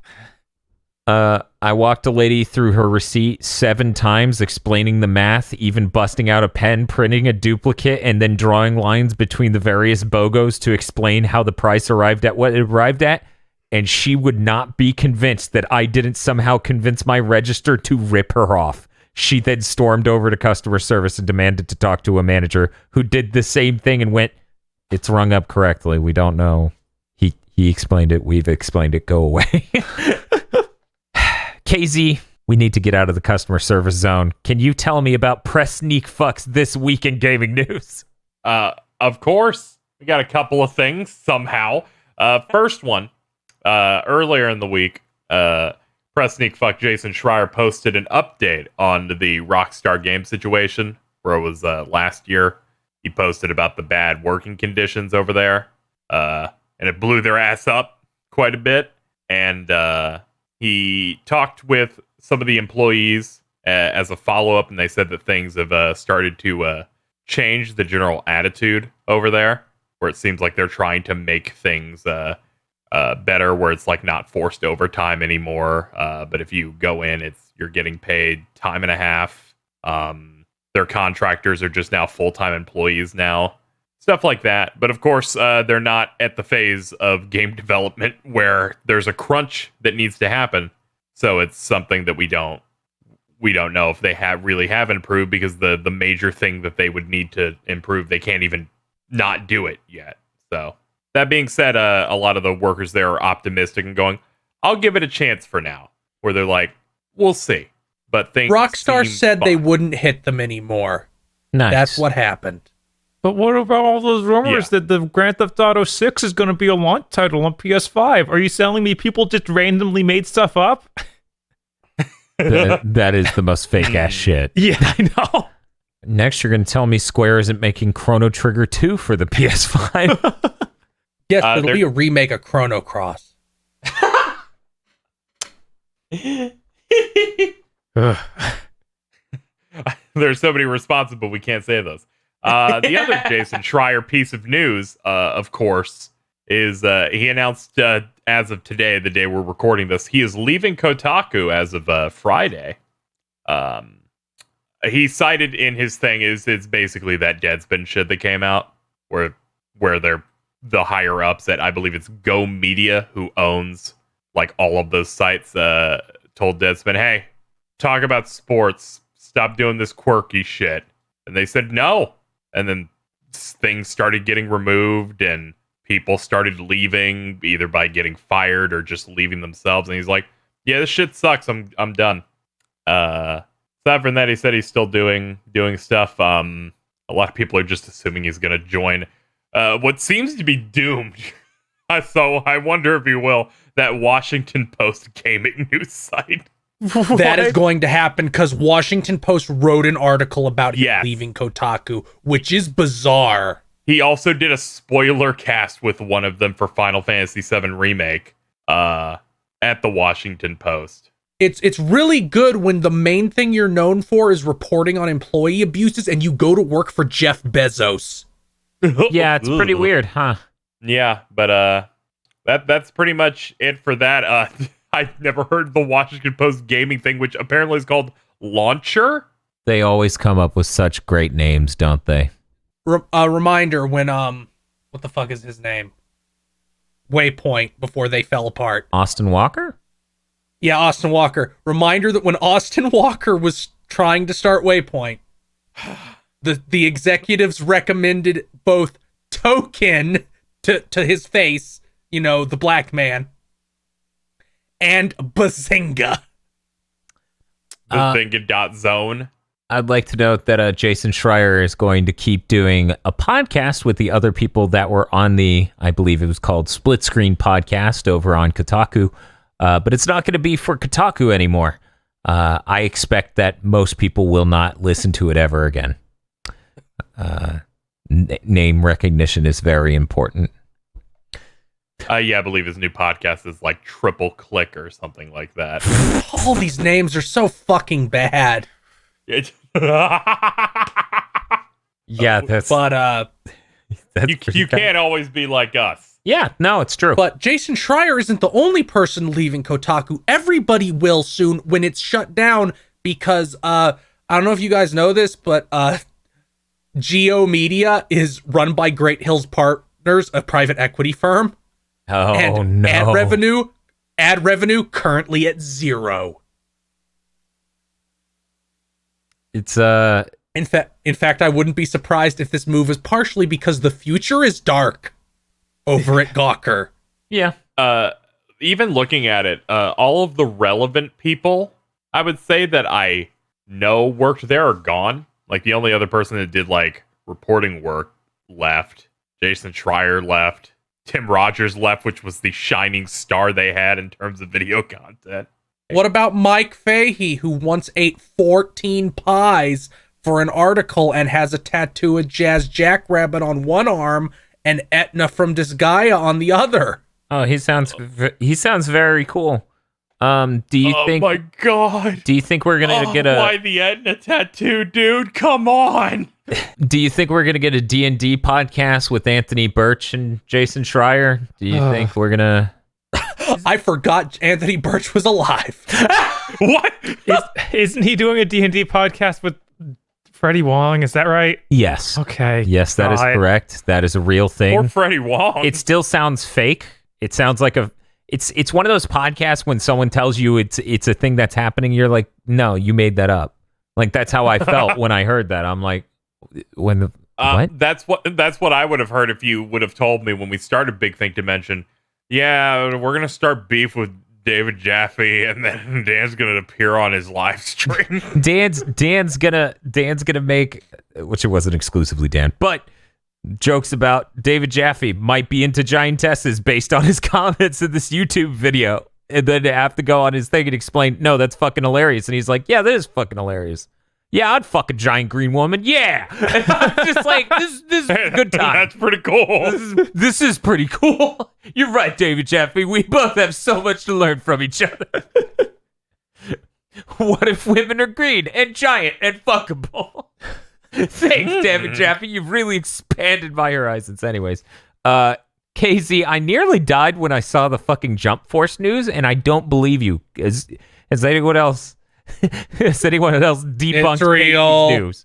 I walked a lady through her receipt 7 times, explaining the math, even busting out a pen, printing a duplicate, and then drawing lines between the various BOGOs to explain how the price arrived at what it arrived at. And she would not be convinced that I didn't somehow convince my register to rip her off. She then stormed over to customer service and demanded to talk to a manager who did the same thing and went, "It's rung up correctly. We don't know." He explained it. We've explained it. Go away. KZ, we need to get out of the customer service zone. Can you tell me about press sneak fucks this week in gaming news? Of course. We got a couple of things somehow. First one, earlier in the week, press sneak fuck Jason Schreier posted an update on the Rockstar game situation, where it was last year. He posted about the bad working conditions over there, and it blew their ass up quite a bit. And he talked with some of the employees as a follow-up, and they said that things have started to change the general attitude over there, where it seems like they're trying to make things better, where it's like not forced overtime anymore. But if you go in, you're getting paid time and a half. Their contractors are just now full-time employees now. Stuff like that. But of course, they're not at the phase of game development where there's a crunch that needs to happen. So it's something that we don't know if they really have improved, because the major thing that they would need to improve, they can't even not do it yet. So that being said, a lot of the workers there are optimistic and going, I'll give it a chance for now. Where they're like, we'll see. But things Rockstar seem said fine. they wouldn't hit them anymore. Nice. That's what happened. But what about all those rumors that the Grand Theft Auto 6 is going to be a launch title on PS5? Are you telling me people just randomly made stuff up? That is the most fake ass shit. Yeah, I know. Next, you're going to tell me Square isn't making Chrono Trigger 2 for the PS5. Yes, but it'll be a remake of Chrono Cross. There's somebody responsible. We can't say those. The other Jason Schreier piece of news, of course, is he announced as of today, the day we're recording this, he is leaving Kotaku as of Friday. He cited in his thing it's basically that Deadspin shit that came out where they're the higher ups at, I believe it's Go Media, who owns like all of those sites, told Deadspin, hey, talk about sports, stop doing this quirky shit. And they said no. And then things started getting removed and people started leaving, either by getting fired or just leaving themselves. And he's like, yeah, this shit sucks. I'm done. Aside from that, he said he's still doing stuff. A lot of people are just assuming he's going to join what seems to be doomed. So I wonder if he will, that Washington Post gaming news site. That is going to happen because Washington Post wrote an article about him leaving Kotaku, which is bizarre. He also did a spoiler cast with one of them for Final Fantasy VII Remake at the Washington Post. It's really good when the main thing you're known for is reporting on employee abuses and you go to work for Jeff Bezos. Yeah, it's pretty weird, huh? Yeah, but that's pretty much it for that. I've never heard the Washington Post gaming thing, which apparently is called Launcher. They always come up with such great names, don't they? reminder when what the fuck is his name? Waypoint, before they fell apart. Austin Walker? Yeah, Austin Walker. Reminder that when Austin Walker was trying to start Waypoint, the executives recommended both Token to his face, you know, the black man, and Bazinga. Bazinga.zone. I'd like to note that Jason Schreier is going to keep doing a podcast with the other people that were on the, I believe it was called Split Screen Podcast over on Kotaku, but it's not going to be for Kotaku anymore. I expect that most people will not listen to it ever again. Name recognition is very important. Yeah, I believe his new podcast is like Triple Click or something like that. All these names are so fucking bad. Yeah, that's you can't always be like us. Yeah, no, it's true. But Jason Schreier isn't the only person leaving Kotaku. Everybody will soon when it's shut down because I don't know if you guys know this, but Geo Media is run by Great Hills Partners, a private equity firm. Oh, and no. ad revenue currently at 0. It's In fact, I wouldn't be surprised if this move is partially because the future is dark over at Gawker. Yeah. Even looking at it, all of the relevant people, I would say that I know worked there are gone. Like the only other person that did like reporting work left. Jason Schreier left. Tim Rogers left, which was the shining star they had in terms of video content. What about Mike Fahey, who once ate 14 pies for an article and has a tattoo of Jazz Jackrabbit on one arm and Etna from Disgaea on the other? Oh, he sounds very cool. Do you think? Oh my god! Do you think we're gonna get a? Why the Etna tattoo, dude? Come on! Do you think we're gonna get a D&D podcast with Anthony Birch and Jason Schreier? Do you think we're gonna? I forgot Anthony Birch was alive. What? Isn't he doing a D&D podcast with Freddie Wong? Is that right? Yes. Okay. Yes, that is correct. That is a real thing. Or Freddie Wong. It still sounds fake. It sounds like it's one of those podcasts when someone tells you it's a thing that's happening, you're like, no, you made that up. Like that's how I felt when I heard that. I'm like, what? That's what I would have heard if you would have told me when we started Big Think Dimension. Yeah, we're gonna start beef with David Jaffe, and then Dan's gonna appear on his live stream. Dan's gonna make, which it wasn't exclusively Dan, but jokes about David Jaffe might be into giantesses based on his comments in this YouTube video, and then have to go on his thing and explain, no, that's fucking hilarious, and he's like, yeah, that is fucking hilarious. Yeah, I'd fuck a giant green woman. Yeah. And I'm just like, this is a good time. That's pretty cool. This is pretty cool. You're right, David Jaffe. We both have so much to learn from each other. What if women are green and giant and fuckable? Thanks, David Jaffe. You've really expanded my horizons. Anyways, KZ, I nearly died when I saw the fucking Jump Force news, and I don't believe you. Has anyone else... Has anyone else debunked real news?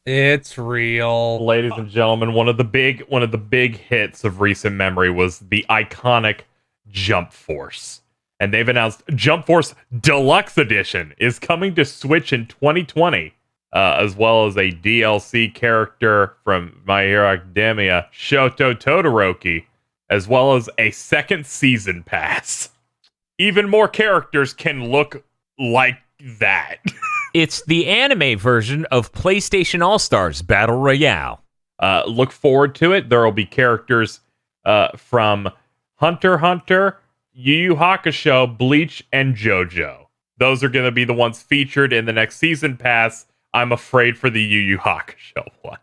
It's real. Ladies and gentlemen, one of the big hits of recent memory was the iconic Jump Force. And they've announced Jump Force Deluxe Edition is coming to Switch in 2020, as well as a DLC character from My Hero Academia, Shoto Todoroki, as well as a second season pass. Even more characters can look like that. It's the anime version of PlayStation All-Stars Battle Royale. Look forward to it. There will be characters from Hunter x Hunter, Yu Yu Hakusho, Bleach, and JoJo. Those are going to be the ones featured in the next season pass. I'm afraid for the Yu Yu Hakusho one.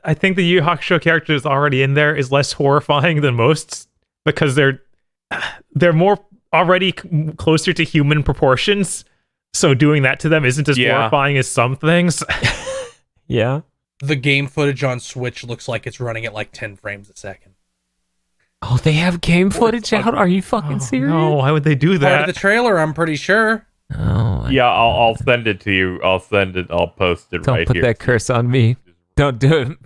I think the Yu Yu Hakusho character is already in there is less horrifying than most because they're more already closer to human proportions. So doing that to them isn't as horrifying as some things. Yeah. The game footage on Switch looks like it's running at like 10 frames a second. Oh, they have game footage out? Are you fucking serious? No, why would they do that? Part of the trailer, I'm pretty sure. Oh, yeah, I'll send it to you. I'll post it right here. Don't put that curse on me. Don't do it.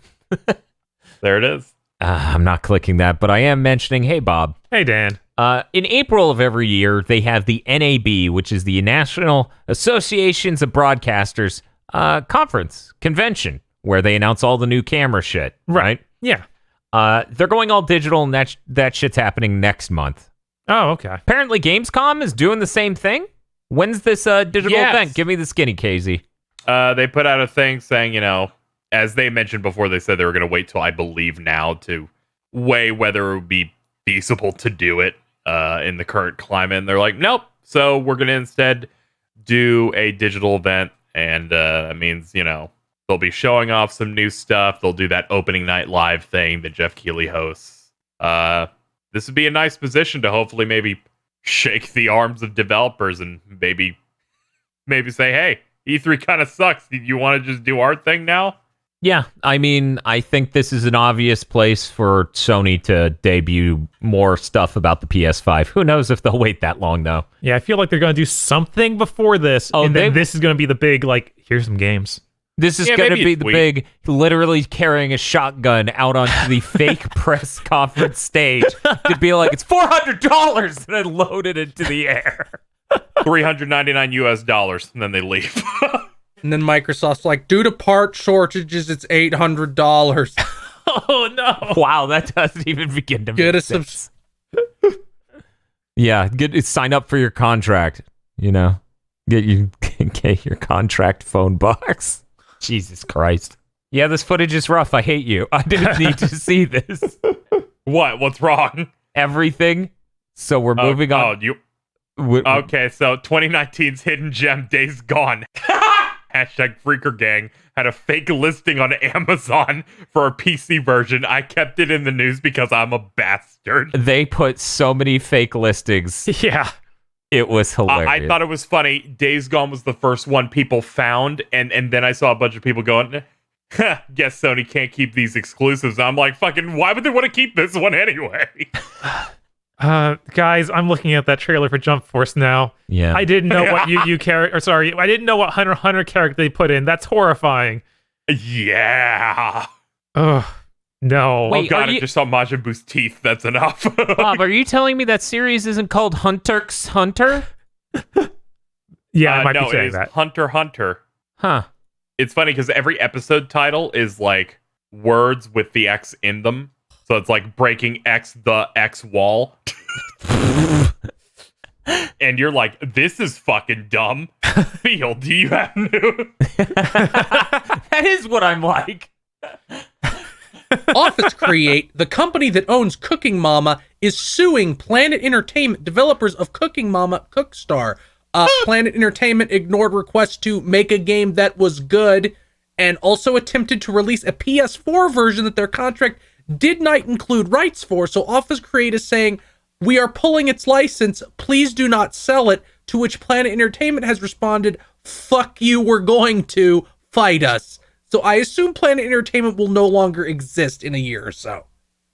There it is. I'm not clicking that, but I am mentioning, hey, Bob. Hey, Dan. In April of every year, they have the NAB, which is the National Associations of Broadcasters convention, where they announce all the new camera shit, right? Yeah. They're going all digital, and that shit's happening next month. Oh, okay. Apparently, Gamescom is doing the same thing. When's this digital event? Give me the skinny, Casey. They put out a thing saying, as they mentioned before, they said they were going to wait till, I believe, now to weigh whether it would be feasible to do it in the current climate. And they're like, nope. So we're going to instead do a digital event. And that means, they'll be showing off some new stuff. They'll do that opening night live thing that Jeff Keighley hosts. This would be a nice position to hopefully maybe shake the arms of developers and maybe say, hey, E3 kind of sucks. Do you want to just do our thing now? Yeah, I mean, I think this is an obvious place for Sony to debut more stuff about the PS5. Who knows if they'll wait that long, though. Yeah, I feel like they're going to do something before this, and then this is going to be the big, here's some games. This is going to be the big, literally carrying a shotgun out onto the fake press conference stage to be like, it's $400, and then load it into the air. $399 and then they leave. And then Microsoft's like, due to part shortages, it's $800. Oh, no. Wow, that doesn't even begin to Get make us some. sense. Yeah, sign up for your contract, Get your contract phone box. Jesus Christ. Yeah, this footage is rough. I hate you. I didn't need to see this. What? What's wrong? Everything. So we're moving on. Okay, so 2019's hidden gem, Days Gone. Hashtag Freaker Gang had a fake listing on Amazon for a PC version. I kept it in the news because I'm a bastard. They put so many fake listings. Yeah. It was hilarious. I thought it was funny. Days Gone was the first one people found, and then I saw a bunch of people going, guess Sony can't keep these exclusives. I'm like, fucking, why would they want to keep this one anyway? Guys, I'm looking at that trailer for Jump Force now. Yeah. I didn't know what I didn't know what Hunter x Hunter character they put in. That's horrifying. Yeah. Ugh. No. Wait, oh god, I just saw Majin Buu's teeth. That's enough. Bob, are you telling me that series isn't called Hunter x Hunter? Yeah, I might no, be saying it is that. Hunter x Hunter. Huh. It's funny because every episode title is like words with the X in them. So it's like breaking the X wall. And you're like, this is fucking dumb. Phil, do you have new? That is what I'm like. Office Create, the company that owns Cooking Mama, is suing Planet Entertainment, developers of Cooking Mama Cookstar. Planet Entertainment ignored requests to make a game that was good and also attempted to release a PS4 version that their contract did not include rights for. So Office Create is saying, we are pulling its license. Please do not sell it. To which Planet Entertainment has responded, fuck you, we're going to fight us. So I assume Planet Entertainment will no longer exist in a year or so.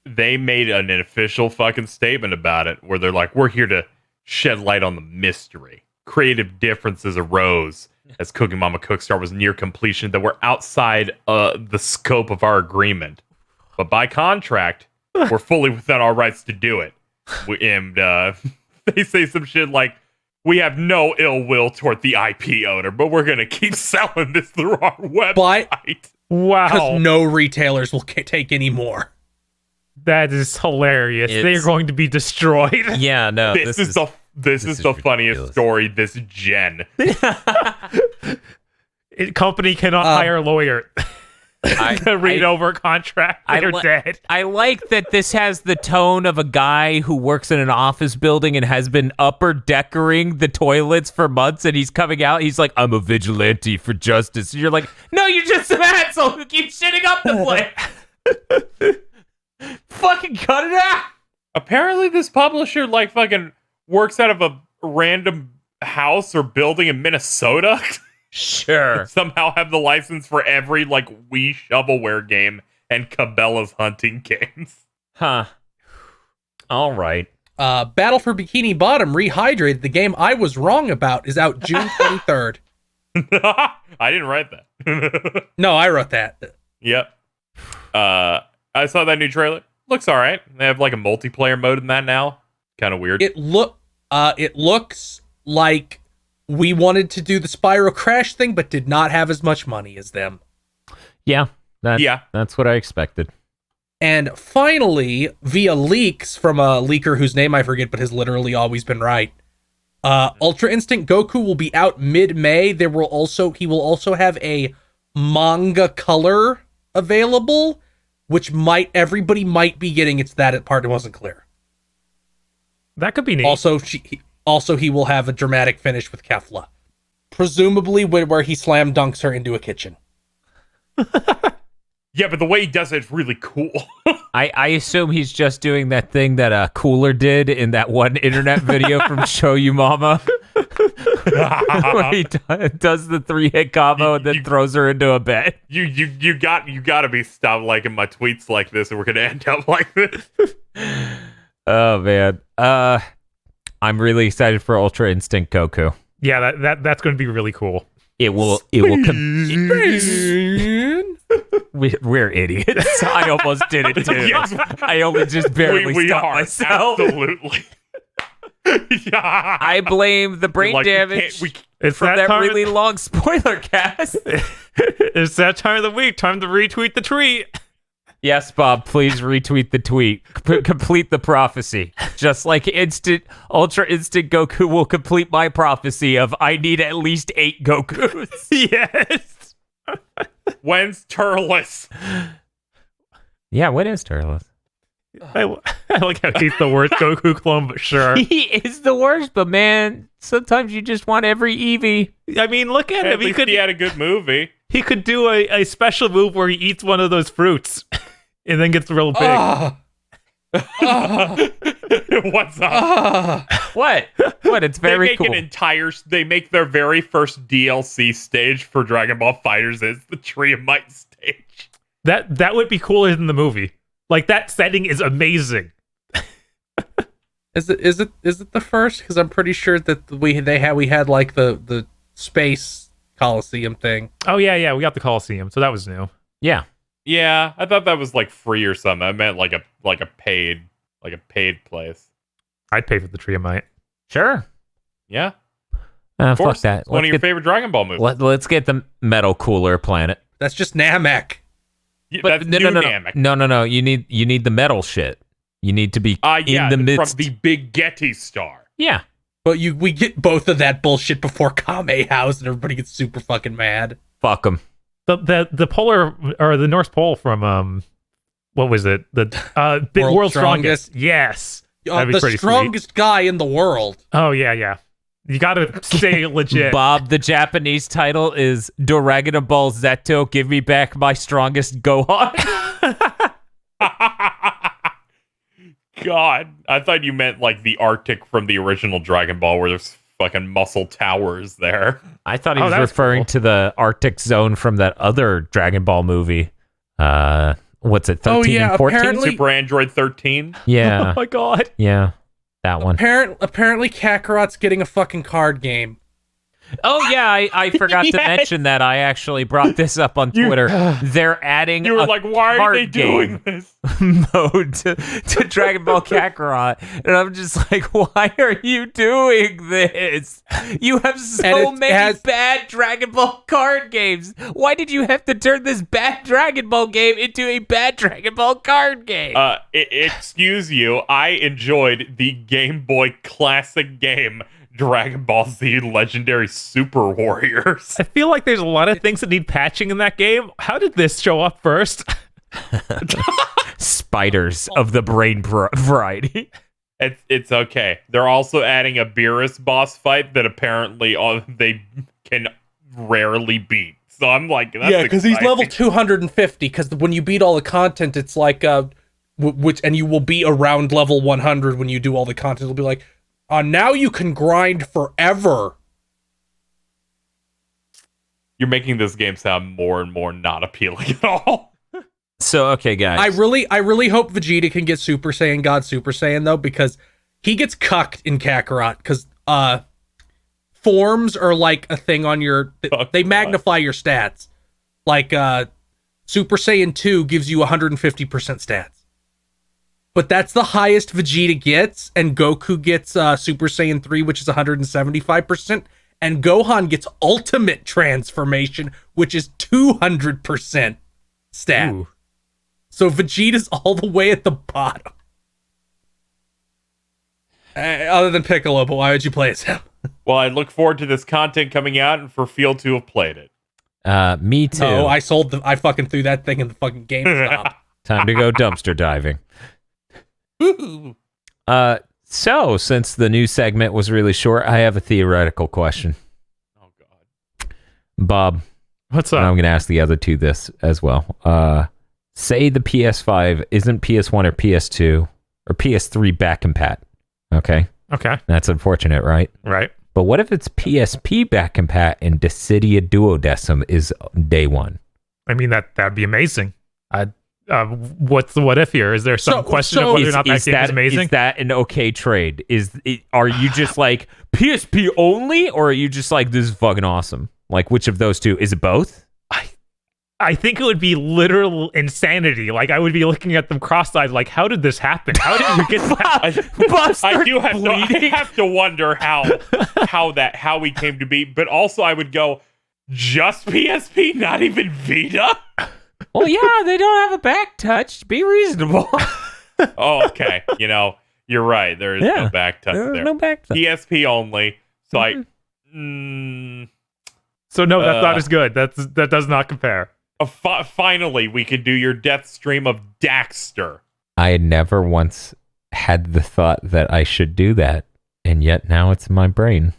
They made an official fucking statement about it where they're like, we're here to shed light on the mystery. Creative differences arose as Cooking Mama Cookstar was near completion that were outside the scope of our agreement. But by contract, we're fully within our rights to do it. And they say some shit like, we have no ill will toward the IP owner, but we're going to keep selling this through our website. Wow. Because no retailers will take any more. That is hilarious. They're going to be destroyed. Yeah, no. This is the funniest story this gen. Company cannot hire a lawyer to read over a contract. They're dead. I like that this has the tone of a guy who works in an office building and has been upper deckering the toilets for months, and he's coming out. He's like, I'm a vigilante for justice. And you're like, no, you're just an asshole who keeps shitting up the place. Fucking cut it out. Apparently this publisher fucking works out of a random house or building in Minnesota. Sure. Somehow have the license for every Wii shovelware game and Cabela's hunting games. Huh. All right. Battle for Bikini Bottom Rehydrated, the game I was wrong about, is out June 23rd. I didn't write that. No, I wrote that. Yep. I saw that new trailer. Looks all right. They have like a multiplayer mode in that now. Kind of weird. It looks like we wanted to do the Spyro Crash thing, but did not have as much money as them. Yeah, that's what I expected. And finally, via leaks from a leaker whose name I forget, but has literally always been right, Ultra Instinct Goku will be out mid-May. He will also have a manga color available, which everybody might be getting. It's that part wasn't clear. That could be neat. Also, he will have a dramatic finish with Kefla, presumably where he slam dunks her into a kitchen. Yeah, but the way he does it is really cool. I assume he's just doing that thing that Cooler did in that one internet video from Show You Mama. Where he does the 3-hit combo and then throws her into a bed. You got to be stopped liking my tweets like this, and we're gonna end up like this. Oh man, I'm really excited for Ultra Instinct Goku. Yeah, that's going to be really cool. It will. We're idiots. I almost did it too. Yes. I only just barely we stopped are, myself. absolutely. Yeah. I blame the brain damage It's from that time really long spoiler cast. It's that time of the week. Time to retweet the tweet. Yes, Bob, please retweet the tweet. Complete the prophecy. Just like Ultra Instinct Goku will complete my prophecy of I need at least 8 Gokus. Yes. When's Turles? Yeah, when is Turles? I like how he's the worst Goku clone, but sure. He is the worst, but man, sometimes you just want every Eevee. I mean, look at At him. least he had a good movie. He could do a special move where he eats one of those fruits and then gets real big. What's up? What? What? It's very cool. They make their very first DLC stage for Dragon Ball FighterZ as the Tree of Might stage. That would be cooler than the movie. Like, that setting is amazing. Is it the first? Because I'm pretty sure that we had like the space Coliseum thing. Oh yeah, we got the Coliseum, so that was new. Yeah. Yeah, I thought that was like free or something. I meant like a paid place. I'd pay for the Tree of Might. Sure. Yeah, Fuck course. that. It's one of your favorite Dragon Ball movies. Let's get the Metal Cooler Planet. That's just Namek. Yeah, But that's no. Namek. No. You need the metal shit. You need to be Yeah, in the midst. from the Big Getty Star. Yeah. But we get both of that bullshit before Kame House, and everybody gets super fucking mad. Fuck them. The polar or the North Pole from what was it? The World's Strongest. Yes. That'd be The pretty strongest guy in the world. Oh yeah. You gotta stay legit. Bob, the Japanese title is Dragon Ball Zeto, give me back my strongest Gohan. God, I thought you meant like the Arctic from the original Dragon Ball, where there's fucking muscle towers there. I thought he was that was referring cool. to the Arctic zone from that other Dragon Ball movie. What's it, 13 and 14? apparently- Super Android 13. Yeah. Oh my god. Yeah. That one. Apparently Kakarot's getting a fucking card game. Oh, yeah, I forgot to mention that. I actually brought this up on Twitter. They're adding You were a like, why are card they doing game this? mode to Dragon Ball Kakarot. And I'm just like, why are you doing this? You have so many bad Dragon Ball card games. Why did you have to turn this bad Dragon Ball game into a bad Dragon Ball card game? Excuse you, I enjoyed the Game Boy classic game Dragon Ball Z Legendary Super Warriors. I feel like there's a lot of things that need patching in that game. How did this show up first? Spiders of the brain variety. It's okay. They're also adding a Beerus boss fight that apparently they can rarely beat. So I'm like, that's because he's exciting. level 250. Because when you beat all the content, it's like and you will be around level 100 when you do all the content. It'll be like, now you can grind forever. You're making this game sound more and more not appealing at all. So, okay, guys. I really hope Vegeta can get Super Saiyan God Super Saiyan, though, because he gets cucked in Kakarot, because forms are like a thing on your... They magnify your stats. Like, Super Saiyan 2 gives you 150% stats. But that's the highest Vegeta gets, and Goku gets Super Saiyan 3, which is 175%, and Gohan gets Ultimate Transformation, which is 200% stat. Ooh. So Vegeta's all the way at the bottom. Other than Piccolo, but why would you play as him? Well, I look forward to this content coming out and for Field to have played it. Me too. No, I fucking threw that thing in the fucking GameStop. Time to go dumpster diving. So since the news segment was really short, I have a theoretical question. Oh, God. Bob, What's and I'm up? going to ask the other two this as well. Say the PS5 isn't PS1 or PS2 or PS3 back compat. Okay? Okay. That's unfortunate, right? Right. But what if it's PSP back compat and Dissidia Duodecim is day one? I mean, that'd be amazing. What's the what if here? Is there some question of whether or not that game is amazing? Is that an okay trade? Are you just like PSP only, or are you just like this is fucking awesome? Like, which of those two? Is it both? I think it would be literal insanity. Like, I would be looking at them cross-eyed, like, how did this happen? How did you get that? I do have to wonder how we came to be, but also I would go, just PSP, not even Vita? Well, yeah, they don't have a back touch. Be reasonable. Oh, okay. You're right. There is no back touch There's there. no back touch. PSP only. So So no, that's not as good. That does not compare. Finally, we could do your death stream of Daxter. I had never once had the thought that I should do that, and yet now it's in my brain.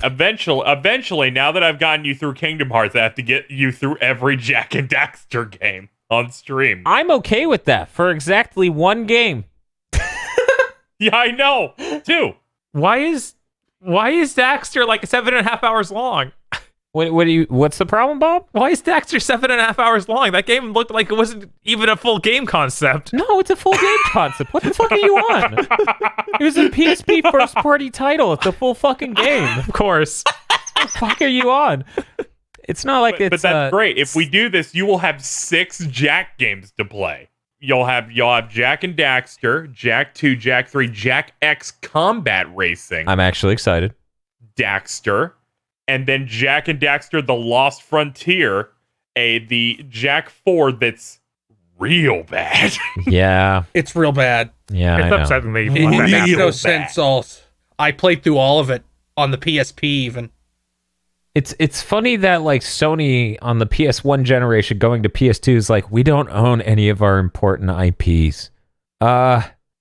Eventually, now that I've gotten you through Kingdom Hearts, I have to get you through every Jak and Daxter game on stream. I'm okay with that for exactly one game. Yeah, I know. 2. Why is Daxter like 7.5 hours long? What's the problem, Bob? Why is Daxter 7.5 hours long? That game looked like it wasn't even a full game concept. No, it's a full game concept. What the fuck are you on? It was a PSP first-party title. It's a full fucking game. Of course. What the fuck are you on? It's not like it's. But that's great. If we do this, you will have 6 Jak games to play. You'll have Jak and Daxter, Jak 2, Jak 3, Jak X Combat Racing. I'm actually excited. Daxter. And then Jak and Daxter, The Lost Frontier, the Jak 4 that's real bad. Yeah. It's real bad. Yeah, It's I know. upsetting that It you want that makes now. no bad. sense. I played through all of it on the PSP even. It's funny that like Sony on the PS1 generation going to PS2 is like, we don't own any of our important IPs.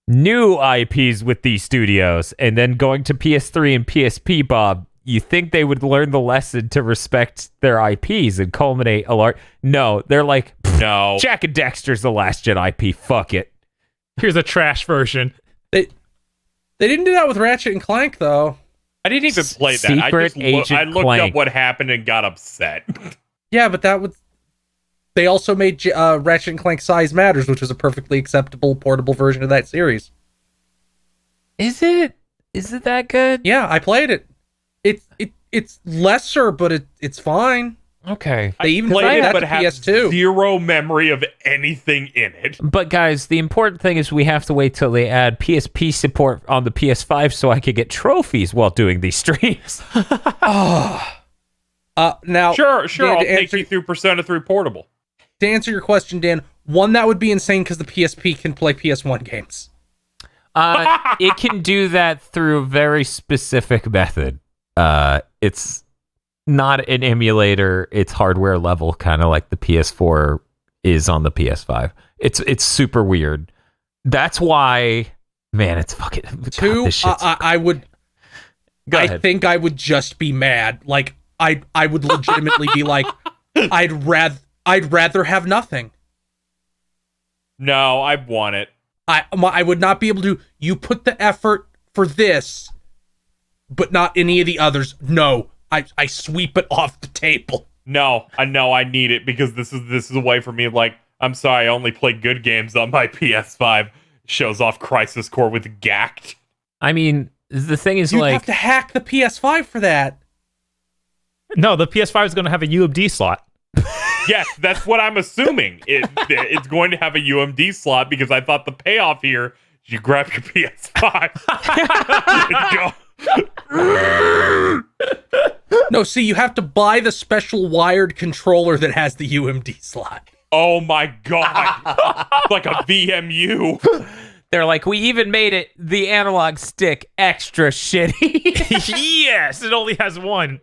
New IPs with these studios, and then going to PS3 and PSP, Bob. You think they would learn the lesson to respect their IPs and culminate a large... No, they're like, No. Jak and Daxter's the last gen IP. Fuck it. Here's a trash version. They didn't do that with Ratchet and Clank though. I didn't even play that. Secret Agent I looked Clank. up what happened and got upset. Yeah, but that was. They also made Ratchet and Clank Size Matters, which was a perfectly acceptable portable version of that series. Is it that good? Yeah, I played it. It's lesser, but it's fine. Okay. They even Played played it, that but to have PS2. zero memory of anything in it. But guys, the important thing is we have to wait till they add PSP support on the PS5 so I could get trophies while doing these streams. Now, Sure, Dan, I'll to take answer- you through Persona 3 Portable. To answer your question, Dan, one that would be insane because the PSP can play PS1 games. It can do that through a very specific method. It's not an emulator, it's hardware level, kind of like the PS4 is on the PS5. It's super weird. That's why, man, it's fucking... God, Two, this shit's- I would. Go I ahead. think I would just be mad. Like I would legitimately be like, I'd rather have nothing. No, I want it. I would not be able to. You put the effort for this, but not any of the others. No, I sweep it off the table. No, I need it because this is a way for me. Like, I'm sorry, I only play good games on my PS5. Shows off Crisis Core with Gacked. I mean, the thing is, You like... have to hack the PS5 for that. No, the PS5 is going to have a UMD slot. Yes, that's what I'm assuming. It's going to have a UMD slot because I thought the payoff here is you grab your PS5 and go. No, see, you have to buy the special wired controller that has the UMD slot. Oh my god. Like a VMU. They're like, we even made it the analog stick extra shitty. Yes, it only has one.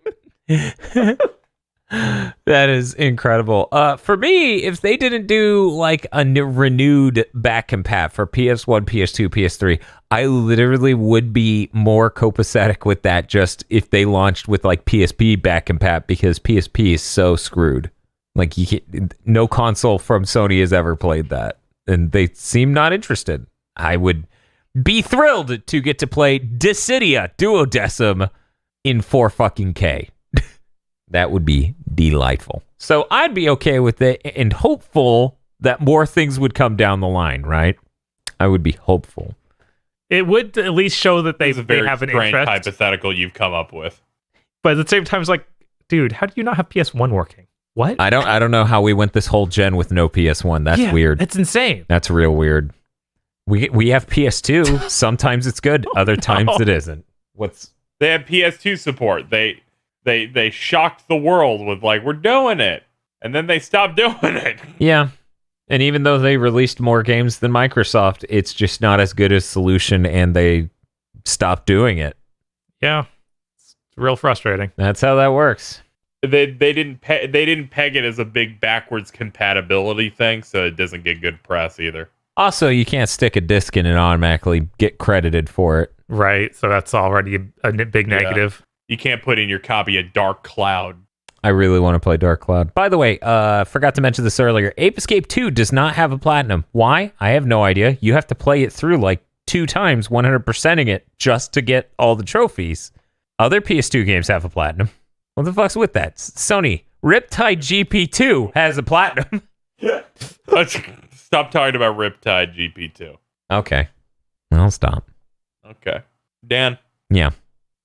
That is incredible. For me, if they didn't do like a renewed back compat for PS1, PS2, PS3, I literally would be more copacetic with that just if they launched with like PSP back compat, because PSP is so screwed. Like no console from Sony has ever played that, and they seem not interested. I would be thrilled to get to play Dissidia Duodecim in 4K. That would be delightful. So I'd be okay with it and hopeful that more things would come down the line, right? I would be hopeful. It would at least show that they It's a very have an strange interest. hypothetical you've come up with. But at the same time, it's like, dude, how do you not have PS1 working? What? I don't know how we went this whole gen with no PS1. That's weird. It's insane. That's real weird. We have PS2. Sometimes it's good. Other times it isn't. They have PS2 support. They shocked the world with like, we're doing it, and then they stopped doing it. Yeah. And even though they released more games than Microsoft, it's just not as good a solution, and they stopped doing it. Yeah. It's real frustrating. That's how that works. They didn't peg it as a big backwards compatibility thing, so it doesn't get good press either. Also, you can't stick a disc in and automatically get credited for it. Right. So that's already a big negative. You can't put in your copy of Dark Cloud. I really want to play Dark Cloud. By the way, forgot to mention this earlier. Ape Escape 2 does not have a platinum. Why? I have no idea. You have to play it through like 2 times, 100%ing it just to get all the trophies. Other PS2 games have a platinum. What the fuck's with that? Sony, Riptide GP2 has a platinum. Let's stop talking about Riptide GP2. Okay. I'll stop. Okay. Dan, Yeah.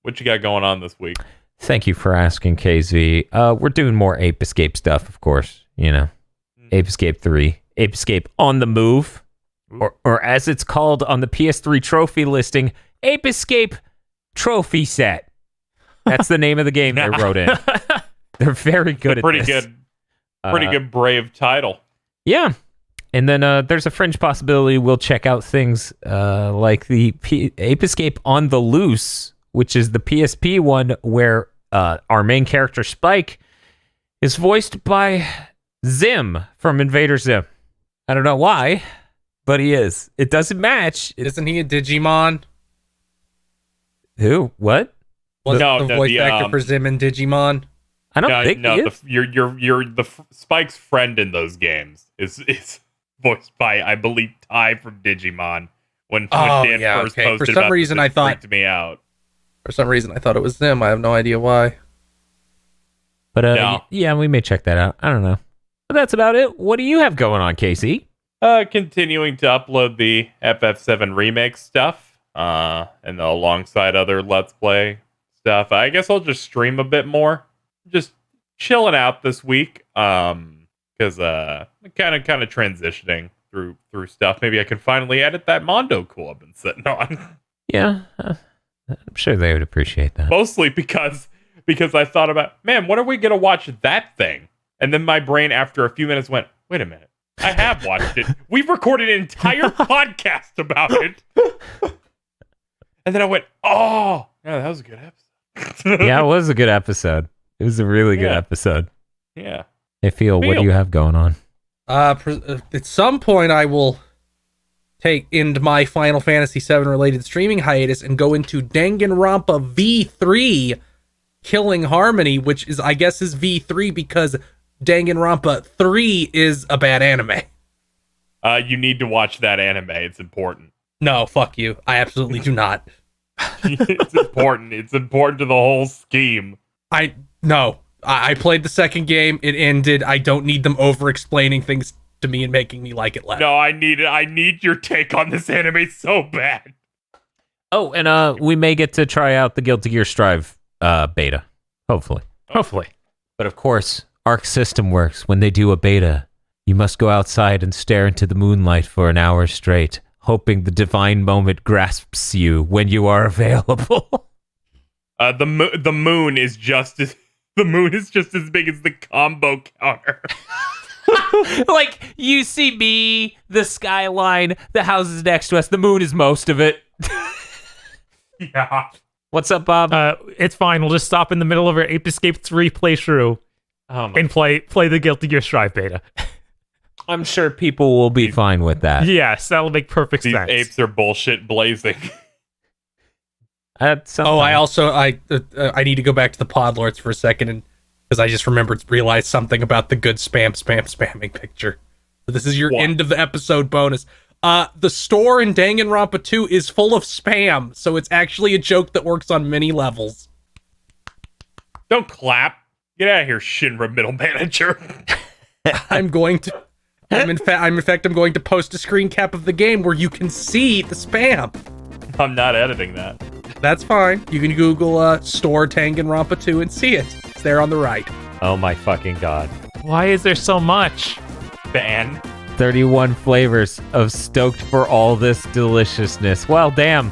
what you got going on this week? Thank you for asking, KZ. We're doing more Ape Escape stuff, of course. You know, Ape Escape 3, Ape Escape on the Move, or as it's called on the PS3 trophy listing, Ape Escape Trophy Set. That's the name of the game they wrote in. They're very good at Pretty this. good. Pretty good brave title. Yeah. And then there's a fringe possibility we'll check out things like the Ape Escape on the Loose, which is the PSP one where our main character Spike is voiced by Zim from Invader Zim. I don't know why, but he is. It doesn't match. Isn't he a Digimon? Who? What? Was No, the no, voice the, actor for Zim and Digimon? I don't think he is. You're Spike's friend in those games is voiced by, I believe, Ty from Digimon. When Dan first posted For some about reason, this, I thought freaked me out. For some reason, I thought it was Zim. I have no idea why. But No. yeah, we may check that out. I don't know. But that's about it. What do you have going on, Casey? Continuing to upload the FF7 remake stuff, and alongside other Let's Play stuff. I guess I'll just stream a bit more. Just chilling out this week, because kind of transitioning through stuff. Maybe I can finally edit that Mondo cool I've been sitting on. Yeah, I'm sure they would appreciate that. Mostly because I thought about, man, when are we gonna watch that thing? And then my brain, after a few minutes, went, wait a minute, I have watched it. We've recorded an entire podcast about it. And then I went, oh, yeah, that was a good episode. Yeah, it was a good episode. It was a really good episode. Yeah. Hey, Phil, what do you have going on? At some point, I will end my Final Fantasy VII related streaming hiatus and go into Danganronpa V3 Killing Harmony, which is, I guess, is V3 because Danganronpa 3 is a bad anime. You need to watch that anime. It's important. No, fuck you. I absolutely do not. It's important. It's important to the whole scheme. I played the second game. It ended. I don't need them over explaining things to me and making me like it less. No, I need your take on this anime so bad. Oh, and we may get to try out the Guilty Gear Strive beta. Hopefully. Hopefully. But of course, Arc System Works, when they do a beta, you must go outside and stare into the moonlight for an hour straight, hoping the divine moment grasps you when you are available. The moon is just as big as the combo counter. Like, you see me, the skyline, the houses next to us, the moon is most of it. Yeah. What's up, Bob? It's fine. We'll just stop in the middle of our Ape Escape 3 playthrough and play the Guilty Gear Strive beta. I'm sure people will be fine with that. Yes, that'll make perfect These sense. apes are bullshit blazing. I need to go back to the Podlords for a second, and because I just realized something about the good spamming picture. So this is your end of the episode bonus. The store in Danganronpa 2 is full of spam, so it's actually a joke that works on many levels. Don't clap. Get out of here, Shinra middle manager. I'm going to post a screen cap of the game where you can see the spam. I'm not editing that. That's fine. You can Google store Danganronpa 2 and see it. It's there on the right. Oh my fucking god. Why is there so much? Ban. 31 flavors of stoked for all this deliciousness. Well, damn.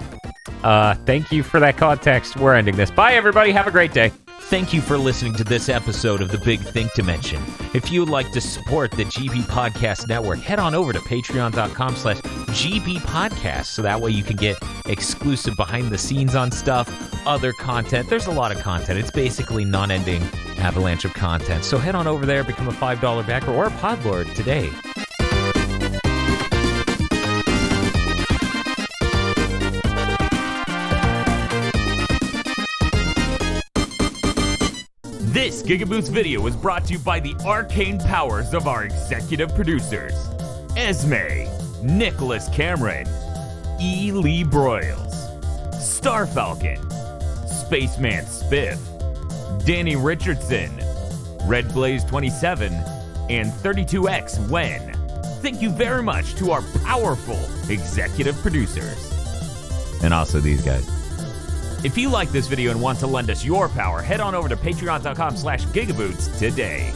Thank you for that context. We're ending this. Bye, everybody. Have a great day. Thank you for listening to this episode of The Big Think Dimension. If you would like to support the GB Podcast Network, head on over to patreon.com/GB Podcast, so that way you can get exclusive behind the scenes on stuff, other content. There's a lot of content. It's basically non-ending avalanche of content. So head on over there, become a $5 backer or a Podlord today. This GigaBoots video was brought to you by the arcane powers of our executive producers, Esme, Nicholas Cameron, E. Lee Broyles, Starfalcon, Spaceman Spiff, Danny Richardson, Red Blaze 27, and 32X Wen. Thank you very much to our powerful executive producers. And also these guys. If you like this video and want to lend us your power, head on over to patreon.com/gigaboots today.